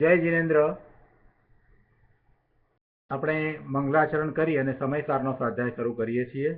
જય જીનેન્દ્ર. આપણે મંગલાચરણ કરી અને સમયસારનો સ્વાધ્યાય શરૂ કરીએ છીએ.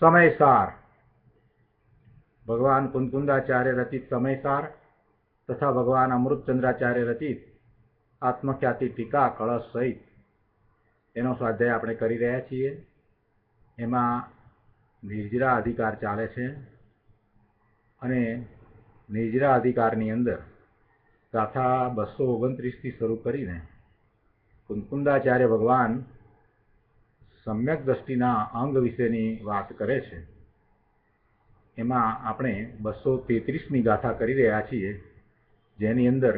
સમયસાર ભગવાન કુંદકુંદાચાર્ય રચિત સમયસાર તથા ભગવાન અમૃતચંદ્રાચાર્ય રચિત આત્મખ્યાતિ ટીકા કળશ સહિત એનો સ્વાધ્યાય આપણે કરી રહ્યા છીએ. એમાં નિર્જરા અધિકાર ચાલે છે અને નિર્જરા અધિકારની અંદર ગાથા 229 શરૂ કરીને કુંદકુંદાચાર્ય ભગવાન સમ્યક દ્રષ્ટિના અંગ વિશેની વાત કરે છે. એમાં આપણે 233ની ગાથા કરી રહ્યા છીએ, જેની અંદર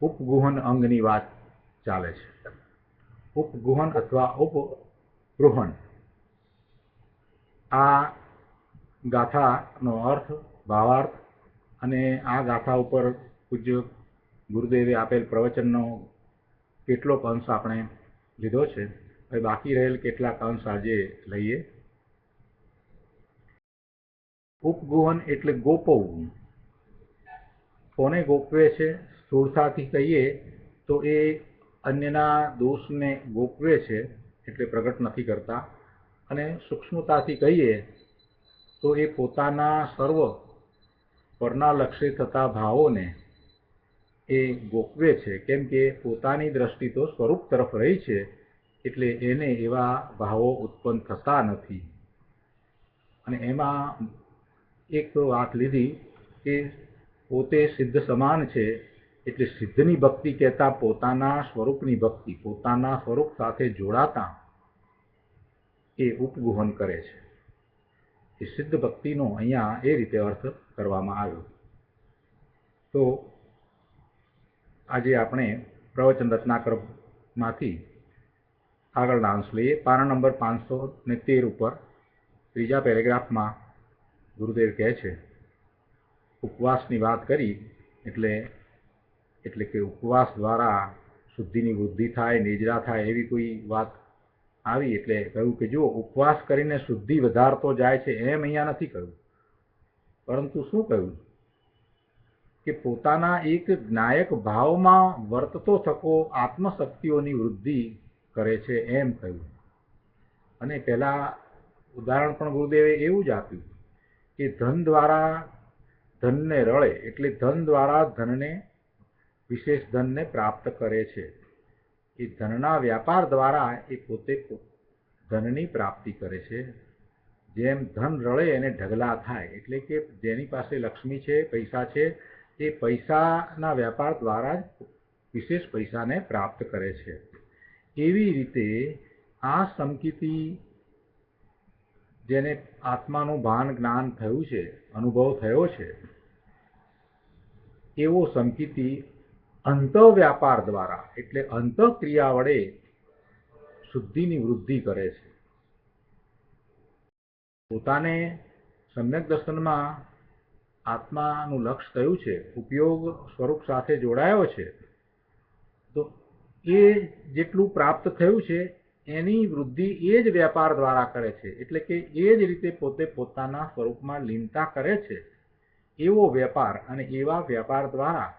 ઉપગુહન અંગની વાત ચાલે છે. ઉપગુહન અથવા ઉપગૃહન, આ ગાથાનો અર્થ, ભાવાર્થ અને આ ગાથા ઉપર પૂજ્ય ગુરુદેવે આપેલ પ્રવચનનો કેટલોક અંશ આપણે લીધો છે. હવે બાકી રહેલ કેટલાક અંશ આજે લઈએ. ઉપગુહન એટલે ગોપવવું. કોને ગોપવે છે? સ્થૂળતાથી કહીએ તો એ અન્યના દોષને ગોપવે છે, એટલે પ્રગટ નથી કરતા. અને સૂક્ષ્મતાથી કહીએ તો એ પોતાના સર્વ પરના લક્ષ્ય થતા ભાવોને એ ગોપવે છે. કેમ કે પોતાની દ્રષ્ટિ તો સ્વરૂપ તરફ રહી છે, એટલે એને એવા ભાવો ઉત્પન્ન થતા નથી. અને એમાં એક વાત લીધી કે પોતે સિદ્ધ સમાન છે, એટલે સિદ્ધની ભક્તિ કહેતા પોતાના સ્વરૂપની ભક્તિ, પોતાના સ્વરૂપ સાથે જોડાતા એ ઉપગુહન કરે છે. એ સિદ્ધ ભક્તિનો અહીંયા એ રીતે અર્થ કરવામાં આવ્યો. તો આજે આપણે પ્રવચન રત્નાકરમાંથી આગળના અંશ લઈએ. પાના નંબર 513 ઉપર ત્રીજા પેરેગ્રાફમાં ગુરુદેવ કહે છે, ઉપવાસની વાત કરી એટલે કે ઉપવાસ દ્વારા શુદ્ધિની વૃદ્ધિ થાય, નિજરા થાય, એવી કોઈ વાત આવી એટલે કહ્યું કે જો ઉપવાસ કરીને શુદ્ધિ વધારતો જાય છે એમ અહીંયા નથી કહ્યું, પરંતુ શું કહ્યું કે પોતાના એક જ્ઞાયક ભાવમાં વર્તતો થકો આત્મશક્તિઓની વૃદ્ધિ કરે છે એમ કહ્યું. અને પહેલા ઉદાહરણ પણ ગુરુદેવે એવું જ આપ્યું કે ધન દ્વારા ધનને રળે, એટલે ધન દ્વારા ધનને, વિશેષ ધનને પ્રાપ્ત કરે છે. એ ધનના વ્યાપાર દ્વારા એ પોતે ધનની પ્રાપ્તિ કરે છે. જેમ ધન રળે એને ઢગલા થાય, એટલે કે જેની પાસે લક્ષ્મી છે, પૈસા છે, એ પૈસાના વ્યાપાર દ્વારા જ વિશેષ પૈસાને પ્રાપ્ત કરે છે. એવી રીતે આ સમકીતિ, જેને આત્માનું ભાન જ્ઞાન થયું છે, અનુભવ થયો છે, એવો સમકીતિ અંતઃવ્યાપાર દ્વારા, એટલે અંતઃક્રિયા વડે શુદ્ધિની વૃદ્ધિ કરે છે. પોતાને સમ્યક દર્શનમાં આત્માનું લક્ષ્ય થયું છે, ઉપયોગ સ્વરૂપ સાથે જોડાયો છે, તો એ જેટલું પ્રાપ્ત થયું છે એની વૃદ્ધિ એ જ વ્યાપાર દ્વારા કરે છે. એટલે કે એ જ રીતે પોતે પોતાના સ્વરૂપમાં લીનતા કરે છે, એવો વ્યાપાર અને એવા વ્યાપાર દ્વારા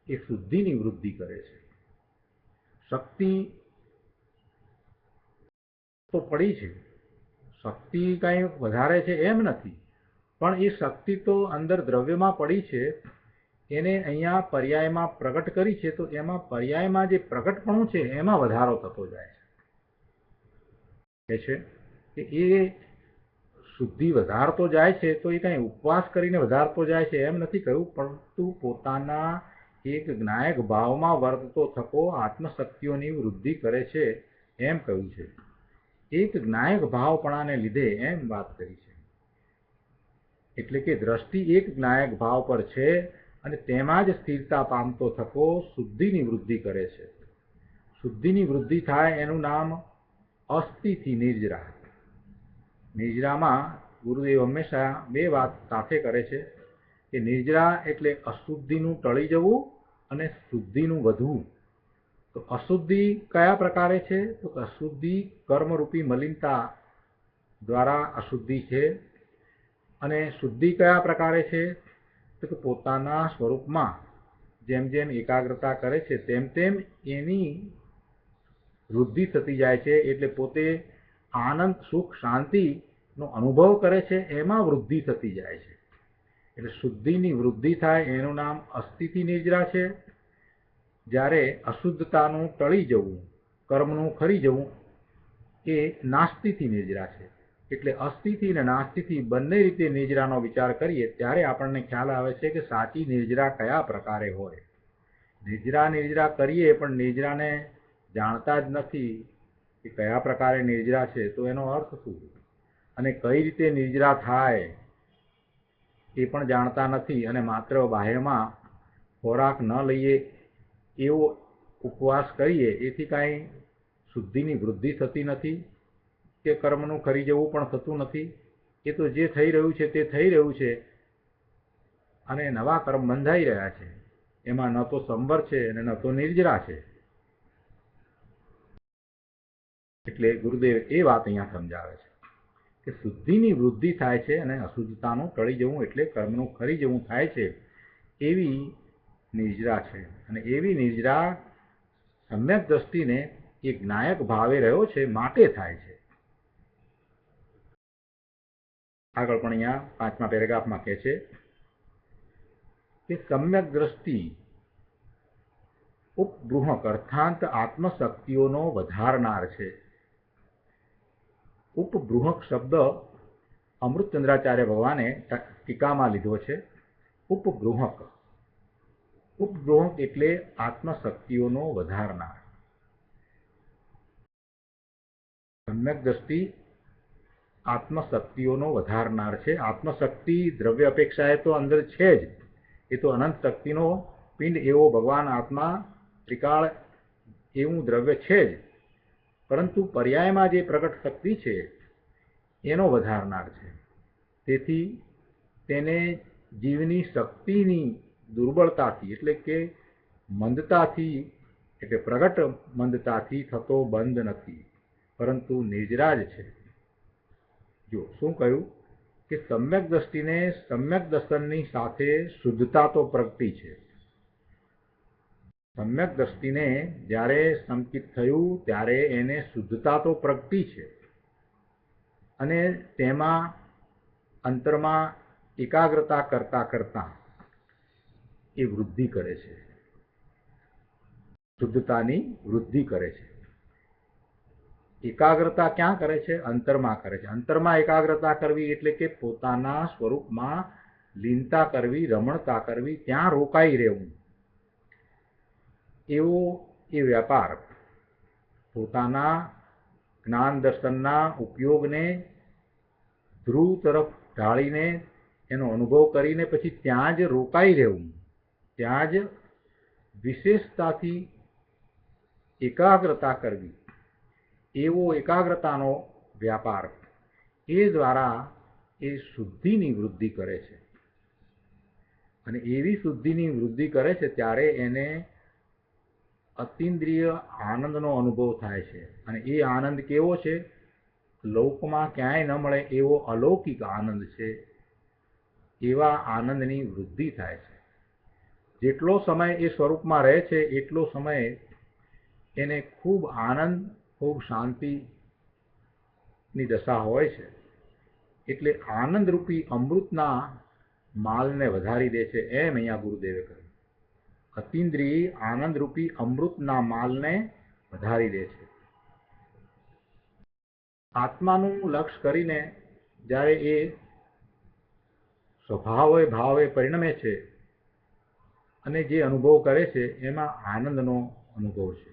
એ શુદ્ધિની વૃદ્ધિ કરે છે. શક્તિ તો પડી છે, શક્તિ કાંઈ વધારે છે એમ નથી, પણ એ શક્તિ તો અંદર દ્રવ્યમાં પડી છે, એને અહીંયા પર્યાયમાં પ્રગટ કરી છે. તો એમાં પર્યાયમાં જે પ્રગટપણું છે એમાં વધારો થતો જાય છે. કે એ શુદ્ધિ વધારતો જાય છે તો એ કંઈ ઉપવાસ કરીને વધારતો જાય છે એમ નથી કહ્યું, પરંતુ પોતાના એક જ્ઞાયક ભાવમાં વર્તતો થકો આત્મશક્તિઓની વૃદ્ધિ કરે છે એમ કહ્યું છે. એક જ્ઞાયક ભાવપણાને લીધે એમ વાત કરી છે. એટલે કે દ્રષ્ટિ એક જ્ઞાયક ભાવ પર છે અને તેમાં જ સ્થિરતા પામતો થકો શુદ્ધિની વૃદ્ધિ કરે છે. શુદ્ધિની વૃદ્ધિ થાય એનું નામ અસ્થિથી નિર્જરા. નિર્જરામાં ગુરુદેવ હંમેશા બે વાત સાથે કરે છે કે નિર્જરા એટલે અશુદ્ધિનું ટળી જવું અને શુદ્ધિનું વધવું. તો અશુદ્ધિ કયા પ્રકારે છે? તો અશુદ્ધિ કર્મરૂપી મલિનતા દ્વારા અશુદ્ધિ છે. અને શુદ્ધિ કયા પ્રકારે છે? તો કે પોતાના સ્વરૂપમાં જેમ જેમ એકાગ્રતા કરે છે તેમ તેમ એની વૃદ્ધિ થતી જાય છે. એટલે પોતે આનંદ સુખ શાંતિનો અનુભવ કરે છે એમાં વૃદ્ધિ થતી જાય છે. એટલે શુદ્ધિની વૃદ્ધિ થાય એનું નામ અસ્થિતિ નિર્જરા છે. જ્યારે અશુદ્ધતાનું ટળી જવું, કર્મનું ખરી જવું, એ નાસ્તિથી નિર્જરા છે. એટલે અસ્થિતિ અને નાસ્તિથી બંને રીતે નિર્જરાનો વિચાર કરીએ ત્યારે આપણને ખ્યાલ આવે છે કે સાચી નિર્જરા કયા પ્રકારે હોય. નિર્જરા કરીએ પણ નિર્જરાને જાણતા જ નથી કે કયા પ્રકારે નિર્જરા છે, તો એનો અર્થ શું? અને કઈ રીતે નિર્જરા થાય એ પણ જાણતા નથી અને માત્ર બાહ્યમાં ખોરાક ન લઈએ એવો ઉપવાસ કરીએ એથી કાંઈ શુદ્ધિની વૃદ્ધિ થતી નથી કે કર્મનું ખરી જવું પણ થતું નથી. એ તો જે થઈ રહ્યું છે તે થઈ રહ્યું છે અને નવા કર્મ બંધાઈ રહ્યા છે. એમાં ન તો સંવર છે અને ન તો નિર્જરા છે. એટલે ગુરુદેવ એ વાત અહીંયા સમજાવે છે કે શુદ્ધિની વૃદ્ધિ થાય છે અને અશુદ્ધતાનું ટળી જવું એટલે કર્મનું ખરી જવું થાય છે એવી નિર્જરા છે. અને એવી નિર્જરા સમ્યક દ્રષ્ટિને એક જ્ઞાયક ભાવે રહ્યો છે માટે થાય છે. આગળ પણ અહીંયા 5મા પેરેગ્રાફમાં કહે છે કે સમ્યક દ્રષ્ટિ ઉપબૃહક અર્થાંત આત્મશક્તિઓનો વધારનાર છે. ઉપબૃહક શબ્દ અમૃતચંદ્રાચાર્ય ભગવાને ટીકામાં લીધો છે. ઉપબૃહક એટલે આત્મશક્તિઓનો વધારનાર. સમ્યક દ્રષ્ટિ આત્મશક્તિઓનો વધારનાર છે. આત્મશક્તિ દ્રવ્ય અપેક્ષાએ તો અંદર છે જ. એ તો અનંત શક્તિનો પિંડ એવો ભગવાન આત્મા ત્રિકાળ એવું દ્રવ્ય છે જ, પરંતુ પર્યાયમાં જે પ્રગટ શક્તિ છે એનો વધારનાર છે. તેથી તેને જીવની શક્તિની દુર્બળતાથી એટલે કે મંદતાથી એટલે પ્રગટ મંદતાથી થતો બંધ નથી, પરંતુ નિર્જરા જ છે. જો શું કહ્યું કે સમ્યક દ્રષ્ટિને સમ્યક દર્શનની સાથે શુદ્ધતા તો પ્રગટી છે. સમ્યક દ્રષ્ટિને જ્યારે સંકિત થયું ત્યારે એને શુદ્ધતા તો પ્રગટી છે અને તેમાં અંતરમાં એકાગ્રતા કરતા કરતા એ વૃદ્ધિ કરે છે, શુદ્ધતાની વૃદ્ધિ કરે છે. એકાગ્રતા ક્યાં કરે છે? અંતરમાં કરે છે. અંતરમાં એકાગ્રતા કરવી એટલે કે પોતાના સ્વરૂપમાં લીનતા કરવી, રમણતા કરવી, ત્યાં રોકાઈ રહેવું. એવો એ વ્યાપાર પોતાના જ્ઞાન દર્શનના ઉપયોગને ધ્રુવ તરફ ઢાળીને એનો અનુભવ કરીને પછી ત્યાં જ રોકાઈ રહેવું, ત્યાં જ વિશેષતાથી એકાગ્રતા કરવી, એવો એકાગ્રતાનો વ્યાપાર એ દ્વારા એ શુદ્ધિની વૃદ્ધિ કરે છે. અને એવી શુદ્ધિની વૃદ્ધિ કરે છે ત્યારે એને અતિન્દ્રિય આનંદનો અનુભવ થાય છે. અને એ આનંદ કેવો છે? લોકમાં ક્યાંય ન મળે એવો અલૌકિક આનંદ છે. એવા આનંદની વૃદ્ધિ થાય છે. જેટલો સમય એ સ્વરૂપમાં રહે છે એટલો સમય એને ખૂબ આનંદ, ખૂબ શાંતિની દશા હોય છે. એટલે આનંદરૂપી અમૃતના માલને વધારી દે છે એમ અહીંયા ગુરુદેવે કહ્યું. અતિન્દ્રિય આનંદરૂપી અમૃતના માલને વધારી દે છે. આત્માનું લક્ષ્ય કરીને જ્યારે એ સ્વભાવે ભાવે પરિણમે છે અને જે અનુભવ કરે છે એમાં આનંદનો અનુભવ છે.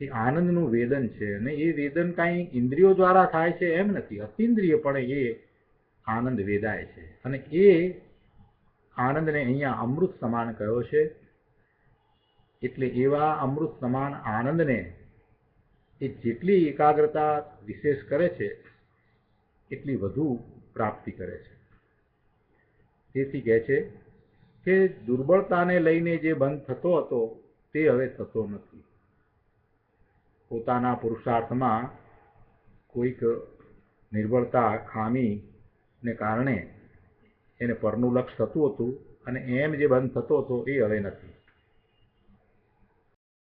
એ આનંદનું વેદન છે અને એ વેદન કાંઈ ઇન્દ્રિયો દ્વારા થાય છે એમ નથી, અતિન્દ્રિયપણે એ આનંદ વેદાય છે. અને એ આનંદને અહીંયા અમૃત સમાન કહ્યો છે. એટલે એવા અમૃત સમાન આનંદને એ જેટલી એકાગ્રતા વિશેષ કરે છે એટલી વધુ પ્રાપ્તિ કરે છે. તેથી કહે છે કે દુર્બળતાને લઈને જે બંધ થતો હતો તે હવે થતો નથી. પોતાના પુરુષાર્થમાં કોઈક નિર્બળતા ખામીને કારણે એને પરનું લક્ષ્ય થતું હતું અને એમ જે બંધ થતો હતો એ હવે નથી.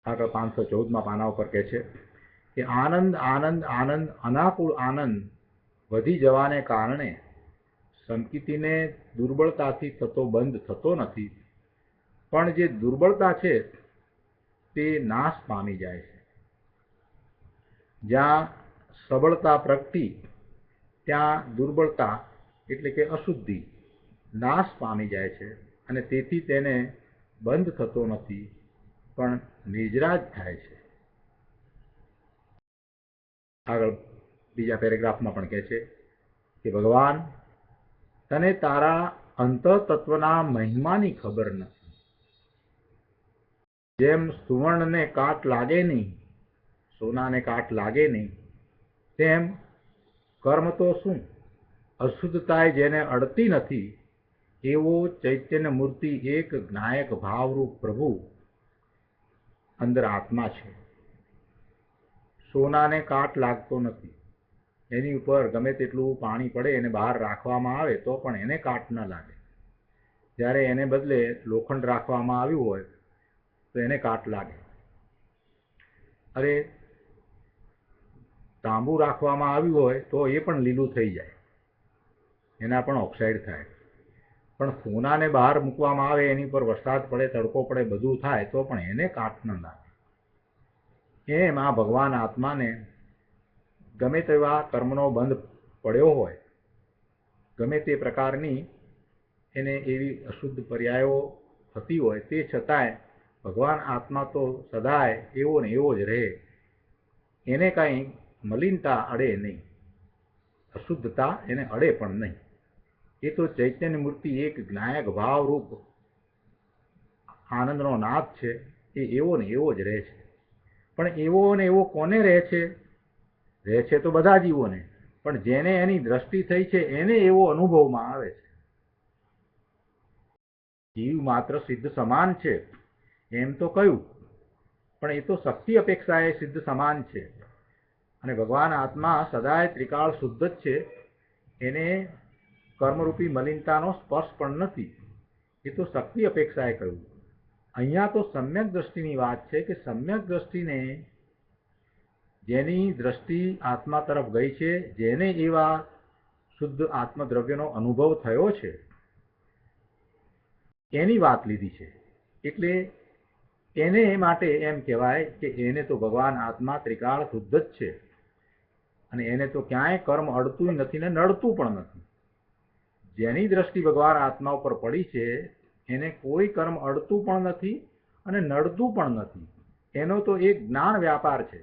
આગળ 514માં પાના ઉપર કહે છે કે આનંદ આનંદ આનંદ અનાકુળ આનંદ વધી જવાને કારણે સંકિતિને દુર્બળતાથી થતો બંધ થતો નથી, પણ જે દુર્બળતા છે તે નાશ પામી જાય છે. જ્યાં સબળતા પ્રગટી ત્યાં દુર્બળતા એટલે કે અશુદ્ધિ નાશ પામી જાય છે અને તેથી તેને બંધ થતો નથી પણ નિજરાજ થાય છે. આગળ બીજા પેરેગ્રાફમાં પણ કહે છે કે ભગવાન તને તારા અંતઃતત્વના મહિમાની ખબર નથી. જેમ સુવર્ણને કાટ લાગે નહીં, સોનાને કાટ લાગે નહીં, તેમ કર્મ તો શું અશુદ્ધતાએ જેને અડતી નથી એવો ચૈતન્ય મૂર્તિ એક જ્ઞાયક ભાવરૂપ પ્રભુ અંદર આત્મા છે. સોનાને કાટ લાગતો નથી, એની ઉપર ગમે તેટલું પાણી પડે એને બહાર રાખવામાં આવે તો પણ એને કાટ ન લાગે. જ્યારે એને બદલે લોખંડ રાખવામાં આવ્યું હોય તો એને કાટ લાગે. અરે તાંબુ રાખવામાં આવ્યું હોય તો એ પણ લીલું થઈ જાય, એના પણ ઓક્સાઇડ થાય. પણ સોનાને બહાર મૂકવામાં આવે, એની પર વરસાદ પડે, તડકો પડે, બધું થાય તો પણ એને કાટ ન લાગે. એમ આ ભગવાન આત્માને ગમે તેવા કર્મનો બંધ પડ્યો હોય, ગમે તે પ્રકારની એને એવી અશુદ્ધ પર્યાયો થતી હોય, તે છતાંય ભગવાન આત્મા તો સદાય એવો ને એવો જ રહે. એને કાંઈ મલિનતા અડે નહીં, અશુદ્ધતા એને અડે પણ નહીં. એ તો ચૈતન્ય મૂર્તિ એક જ્ઞાયક ભાવરૂપ આનંદનો નાદ છે. એ એવો ને એવો જ રહે છે. પણ એવો ને એવો કોને રહે છે? રહે છે તો બધા જીવોને, પણ જેને એની દ્રષ્ટિ થઈ છે એને એવો અનુભવમાં આવે છે. જીવ માત્ર સિદ્ધ સમાન છે એમ તો કહ્યું, પણ એ તો શક્તિ અપેક્ષાએ સિદ્ધ સમાન છે. અને ભગવાન આત્મા સદાય ત્રિકાળ શુદ્ધ જ છે, એને કર્મરૂપી મલિનતાનો સ્પર્શ પણ નથી. એ તો શક્તિ અપેક્ષાએ કહ્યું. અહીંયા તો સમ્યક દ્રષ્ટિની વાત છે કે સમ્યક દ્રષ્ટિને જેની દ્રષ્ટિ આત્મા તરફ ગઈ છે, જેને એવા શુદ્ધ આત્મદ્રવ્યનો અનુભવ થયો છે, એની વાત લીધી છે. એટલે એને માટે એમ કહેવાય કે એને તો ભગવાન આત્મા ત્રિકાળ શુદ્ધ જ છે અને એને તો ક્યાંય કર્મ અડતું નથી ને નડતું પણ નથી. જેની દ્રષ્ટિ ભગવાન આત્મા ઉપર પડી છે એને કોઈ કર્મ અડતું પણ નથી અને નડતું પણ નથી. એનો તો એક જ્ઞાન વ્યાપાર છે.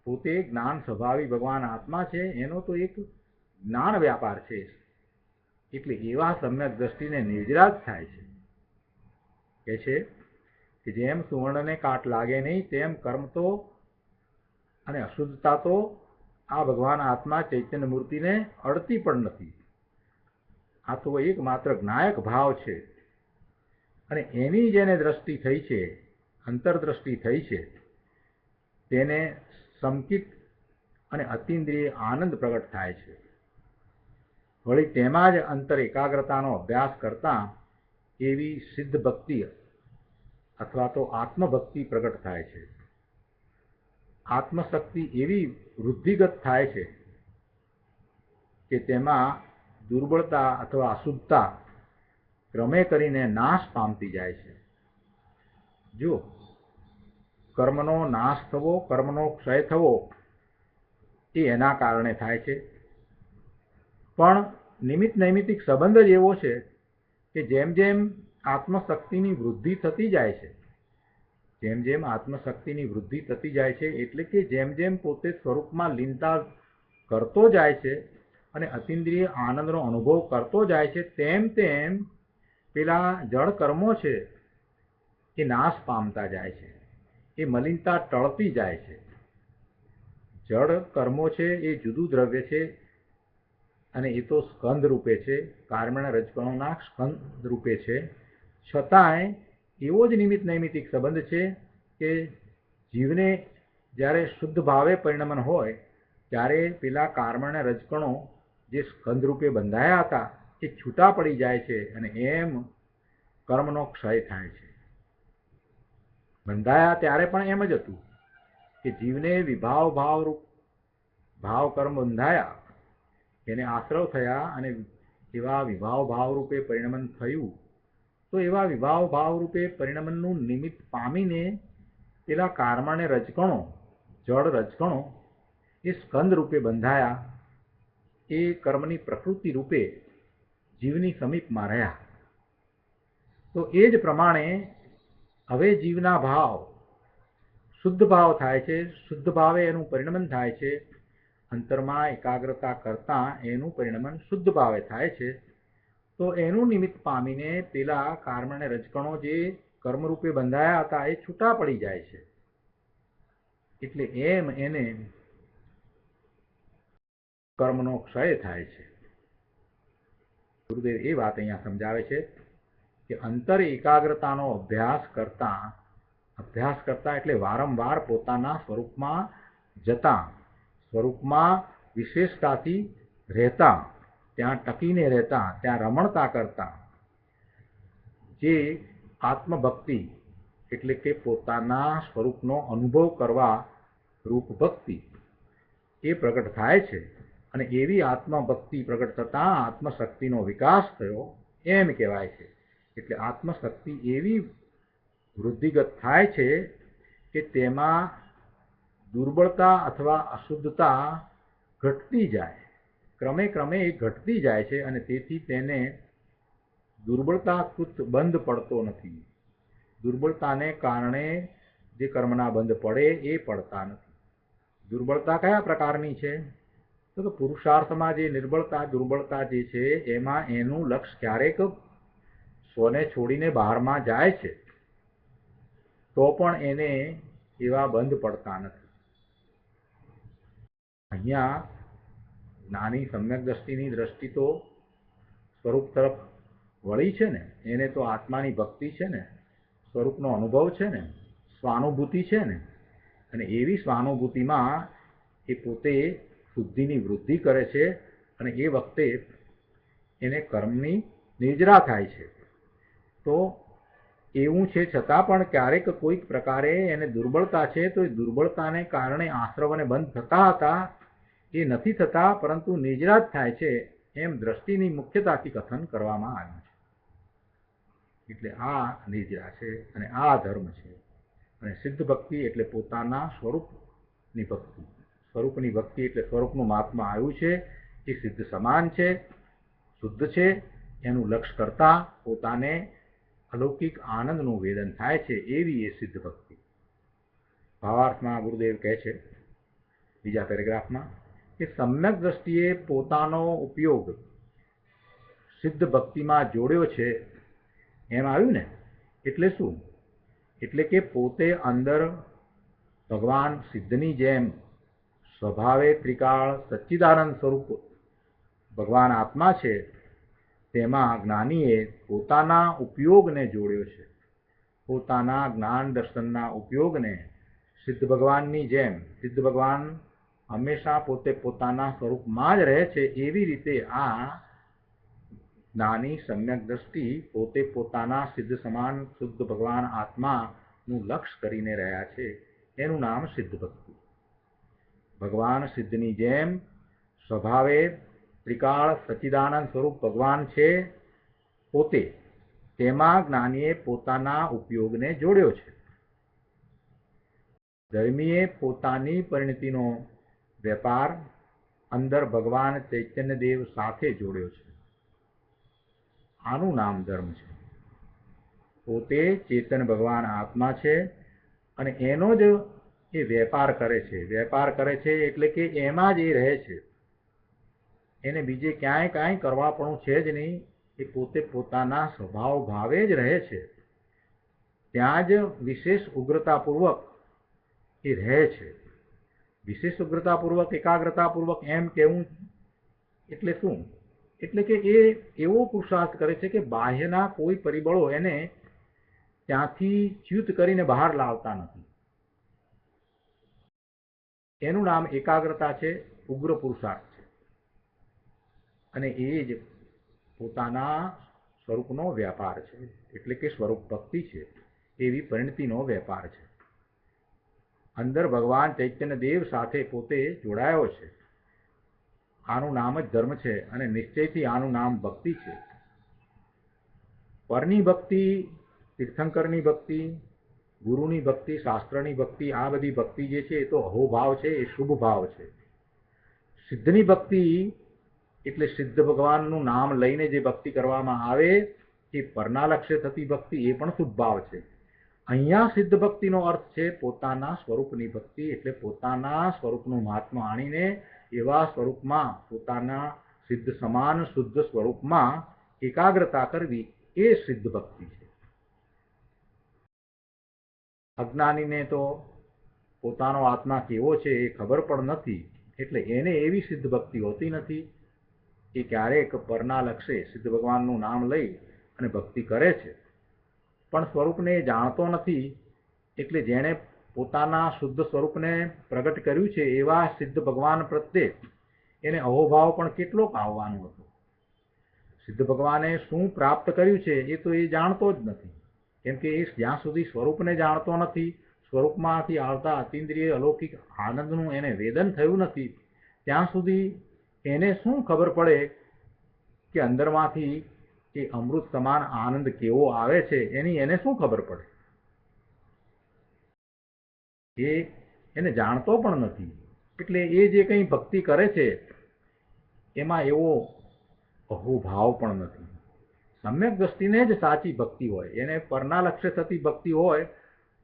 પોતે જ્ઞાન સ્વભાવી ભગવાન આત્મા છે, એનો તો એક જ્ઞાન વ્યાપાર છે. એટલે એવા સમ્યક દ્રષ્ટિને નિર્જરાજ થાય છે. કે છે કે જેમ સુવર્ણને કાટ લાગે નહીં તેમ કર્મ તો અને અશુદ્ધતા તો આ ભગવાન આત્મા ચૈતન્ય મૂર્તિને અડતી પણ નથી. આ તો એક માત્ર જ્ઞાયક ભાવ છે અને એની જેને દ્રષ્ટિ થઈ છે, અંતરદ્રષ્ટિ થઈ છે, તેને સંકિત અને અતિન્દ્રિય આનંદ પ્રગટ થાય છે. વળી તેમાં જ અંતર એકાગ્રતાનો અભ્યાસ કરતા એવી સિદ્ધ ભક્તિ અથવા તો આત્મભક્તિ પ્રગટ થાય છે. આત્મશક્તિ એવી વૃદ્ધિગત થાય છે કે તેમાં દુર્બળતા અથવા અશુદ્ધતા ક્રમે કરીને નાશ પામતી જાય છે. જો કર્મનો નાશ થવો, કર્મનો ક્ષય થવો એ એના કારણે થાય છે. પણ નિમિત્ત નૈમિત્તિક સંબંધ જ એવો છે કે જેમ જેમ આત્મશક્તિની વૃદ્ધિ થતી જાય છે, જેમ જેમ આત્મશક્તિની વૃદ્ધિ થતી જાય છે એટલે કે જેમ જેમ પોતે સ્વરૂપમાં લીનતા કરતો જાય છે અને અતિન્દ્રિય આનંદનો અનુભવ કરતો જાય છે, તેમ તેમ પેલા જળ કર્મો છે એ નાશ પામતા જાય છે, એ મલિનતા ટળતી જાય છે. જળ કર્મો છે એ જુદું દ્રવ્ય છે અને એ તો સ્કંદ રૂપે છે, કાર્મણ રજકણોના સ્કંદ રૂપે છે. છતાંય એવો જ નિમિત્ત નૈમિત્તિક સંબંધ છે કે જીવને જ્યારે શુદ્ધ ભાવે પરિણમન હોય ત્યારે પેલા કાર્મણ રજકણો જે સ્કંદ રૂપે બંધાયા હતા એ છૂટા પડી જાય છે અને એમ કર્મનો ક્ષય થાય છે. બંધાયા ત્યારે પણ એમ જ હતું કે જીવને વિભાવ ભાવરૂપ ભાવ કર્મ બંધાયા, એને આશ્રવ થયા અને એવા વિભાવ ભાવરૂપે પરિણમન થયું. તો એવા વિભાવ ભાવરૂપે પરિણમનનું નિમિત્ત પામીને પેલા કાર્મણે રજકણો, જળ રજકણો એ સ્કંદ રૂપે બંધાયા, એ કર્મની પ્રકૃતિ રૂપે જીવની સમીપમાં રહ્યા. તો એ જ પ્રમાણે હવે જીવના ભાવ શુદ્ધ ભાવ થાય છે, શુદ્ધ ભાવે એનું પરિણમન થાય છે, અંતરમાં એકાગ્રતા કરતાં એનું પરિણમન શુદ્ધ ભાવે થાય છે. તો એનું નિમિત્ત પામીને પેલા કાર્મણે રજકણો જે કર્મરૂપે બંધાયા હતા એ છૂટા પડી જાય છે. એટલે એમ એને કર્મનો ક્ષય થાય છે. ગુરુદેવ એ વાત અહીંયા સમજાવે છે કે અંતર એકાગ્રતાનો અભ્યાસ કરતા એટલે વારંવાર પોતાના સ્વરૂપમાં જતા, સ્વરૂપમાં વિશેષતાથી રહેતા, ત્યાં ટકીને રહેતા, ત્યાં રમણતા કરતા, જે આત્મભક્તિ એટલે કે પોતાના સ્વરૂપનો અનુભવ કરવા રૂપ ભક્તિ એ પ્રગટ થાય છે. અને એવી આત્મભક્તિ પ્રગટ થતાં આત્મશક્તિનો વિકાસ થયો એમ કહેવાય છે. એટલે આત્મશક્તિ એવી વૃદ્ધિગત થાય છે કે તેમાં દુર્બળતા અથવા અશુદ્ધતા ઘટતી જાય, ક્રમે ક્રમે એ ઘટતી જાય છે અને તેથી તેને દુર્બળતાકૃત બંધ પડતો નથી. દુર્બળતાને કારણે જે કર્મના બંધ પડે એ પડતા નથી. દુર્બળતા કયા પ્રકારની છે? તો પુરુષાર્થમાં જે દુર્બળતા જે છે એમાં એનું લક્ષ્ય ક્યારેક સ્વને છોડીને બહારમાં જાય છે તો પણ એને એવા બંધ પડતા નથી. અહીંયા નાની સમ્યક દ્રષ્ટિની દ્રષ્ટિ તો સ્વરૂપ તરફ વળી છે ને, એને તો આત્માની ભક્તિ છે ને, સ્વરૂપનો અનુભવ છે ને, સ્વાનુભૂતિ છે ને, અને એવી સ્વાનુભૂતિમાં એ પોતે શુદ્ધિની વૃદ્ધિ કરે છે અને એ વખતે એને કર્મની નિર્જરા થાય છે. તો એવું છે છતાં પણ ક્યારેક કોઈક પ્રકારે એને દુર્બળતા છે, તો એ દુર્બળતાને કારણે આશ્રવને બંધ થતા હતા એ નથી થતા, પરંતુ નિર્જરા જ થાય છે એમ દ્રષ્ટિની મુખ્યતાથી કથન કરવામાં આવ્યું છે. એટલે આ નિર્જરા છે અને આ ધર્મ છે. અને સિદ્ધ ભક્તિ એટલે પોતાના સ્વરૂપની ભક્તિ. સ્વરૂપની ભક્તિ એટલે સ્વરૂપનું મહાત્મા આવ્યું છે એ સિદ્ધ સમાન છે, શુદ્ધ છે. એનું લક્ષ્ય કરતા પોતાને અલૌકિક આનંદનું વેદન થાય છે એવી એ સિદ્ધ ભક્તિ. ભાવાર્થમાં ગુરુદેવ કહે છે બીજા પેરેગ્રાફમાં કે સમ્યક દ્રષ્ટિએ પોતાનો ઉપયોગ સિદ્ધ ભક્તિમાં જોડ્યો છે એમ આવ્યું ને. એટલે શું? એટલે કે પોતે અંદર ભગવાન સિદ્ધની જેમ સ્વભાવે ત્રિકાળ સચ્ચિદાનંદ સ્વરૂપ ભગવાન આત્મા છે, તેમાં જ્ઞાનીએ પોતાના ઉપયોગને જોડ્યો છે. પોતાના જ્ઞાન દર્શનના ઉપયોગને સિદ્ધ ભગવાનની જેમ, સિદ્ધ ભગવાન હંમેશા પોતે પોતાના સ્વરૂપમાં જ રહે છે એવી રીતે આ જ્ઞાની સમ્યક દ્રષ્ટિ પોતે પોતાના સિદ્ધ સમાન શુદ્ધ ભગવાન આત્માનું લક્ષ્ય કરીને રહ્યા છે. એનું નામ સિદ્ધ ભક્તિ. ભગવાન સિદ્ધની જેમ સ્વભાવે ત્રિકાળ સચ્ચિદાનંદ સ્વરૂપ ભગવાન છે પોતે, તેમાં જ્ઞાનીએ પોતાના ઉપયોગને જોડ્યો છે. ધર્મીએ પોતાની પરિણતિનો વેપાર અંદર ભગવાન ચૈતન્ય દેવ સાથે જોડ્યો છે. આનું નામ ધર્મ છે. પોતે ચેતન ભગવાન આત્મા છે અને એનો જ એ વેપાર કરે છે. વેપાર કરે છે એટલે કે એમાં જ એ રહે છે. એને બીજે ક્યાંય કાંઈ કરવાપણું છે જ નહીં. એ પોતે પોતાના સ્વભાવ ભાવે જ રહે છે. ત્યાં જ વિશેષ ઉગ્રતાપૂર્વક એ રહે છે. વિશેષ ઉગ્રતાપૂર્વક, એકાગ્રતાપૂર્વક એમ કહેવું એટલે શું? એટલે કે એ એવો પુરુષાર્થ કરે છે કે બાહ્યના કોઈ પરિબળો એને ત્યાંથી ચ્યુત કરીને બહાર લાવતા નથી. એનું નામ એકાગ્રતા છે, ઉગ્ર પુરુષાર્થ છે. અને એ જ પોતાના સ્વરૂપનો વ્યાપાર છે. એટલે કે સ્વરૂપ ભક્તિ છે, એવી પરિણતિનો વેપાર છે. અંદર ભગવાન ચૈતન્ય દેવ સાથે પોતે જોડાયો છે. આનું નામ જ ધર્મ છે અને નિશ્ચયથી આનું નામ ભક્તિ છે. પરની ભક્તિ, તીર્થંકરની ભક્તિ, ગુરુની ભક્તિ, શાસ્ત્રની ભક્તિ, આ બધી ભક્તિ જે છે એ તો અહોભાવ છે, એ શુભ ભાવ છે. સિદ્ધની ભક્તિ એટલે સિદ્ધ ભગવાનનું નામ લઈને જે ભક્તિ કરવામાં આવે એ પરના લક્ષ્ય થતી ભક્તિ, એ પણ શુભ ભાવ છે. અહીંયા સિદ્ધ ભક્તિનો અર્થ છે પોતાના સ્વરૂપની ભક્તિ, એટલે પોતાના સ્વરૂપનું મહાત્મા આણીને એવા સ્વરૂપમાં, પોતાના સિદ્ધ સમાન શુદ્ધ સ્વરૂપમાં એકાગ્રતા કરવી, એ સિદ્ધ ભક્તિ છે. અજ્ઞાનીને તો પોતાનો આત્મા કેવો છે એ ખબર પણ નથી, એટલે એને એવી સિદ્ધ ભક્તિ હોતી નથી. એ ક્યારેક પરના લક્ષ્ય સિદ્ધ ભગવાનનું નામ લઈ અને ભક્તિ કરે છે, પણ સ્વરૂપને જાણતો નથી. એટલે જેણે પોતાના શુદ્ધ સ્વરૂપને પ્રગટ કર્યું છે એવા સિદ્ધ ભગવાન પ્રત્યે એને અહોભાવ પણ કેટલોક આવવાનો હતો. સિદ્ધ ભગવાને શું પ્રાપ્ત કર્યું છે એ તો એ જાણતો જ નથી. કેમ કે એ જ્યાં સુધી સ્વરૂપને જાણતો નથી, સ્વરૂપમાંથી આવતા અતિન્દ્રિય અલૌકિક આનંદનું એને વેદન થયું નથી, ત્યાં સુધી એને શું ખબર પડે કે અંદરમાંથી એ અમૃત સમાન આનંદ કેવો આવે છે, એની એને શું ખબર પડે? એ એને જાણતો પણ નથી. એટલે એ જે કંઈ ભક્તિ કરે છે એમાં એવો અહોભાવ પણ નથી. સમ્યક દ્રષ્ટિને જ સાચી ભક્તિ હોય. એને પરના લક્ષ્ય થતી ભક્તિ હોય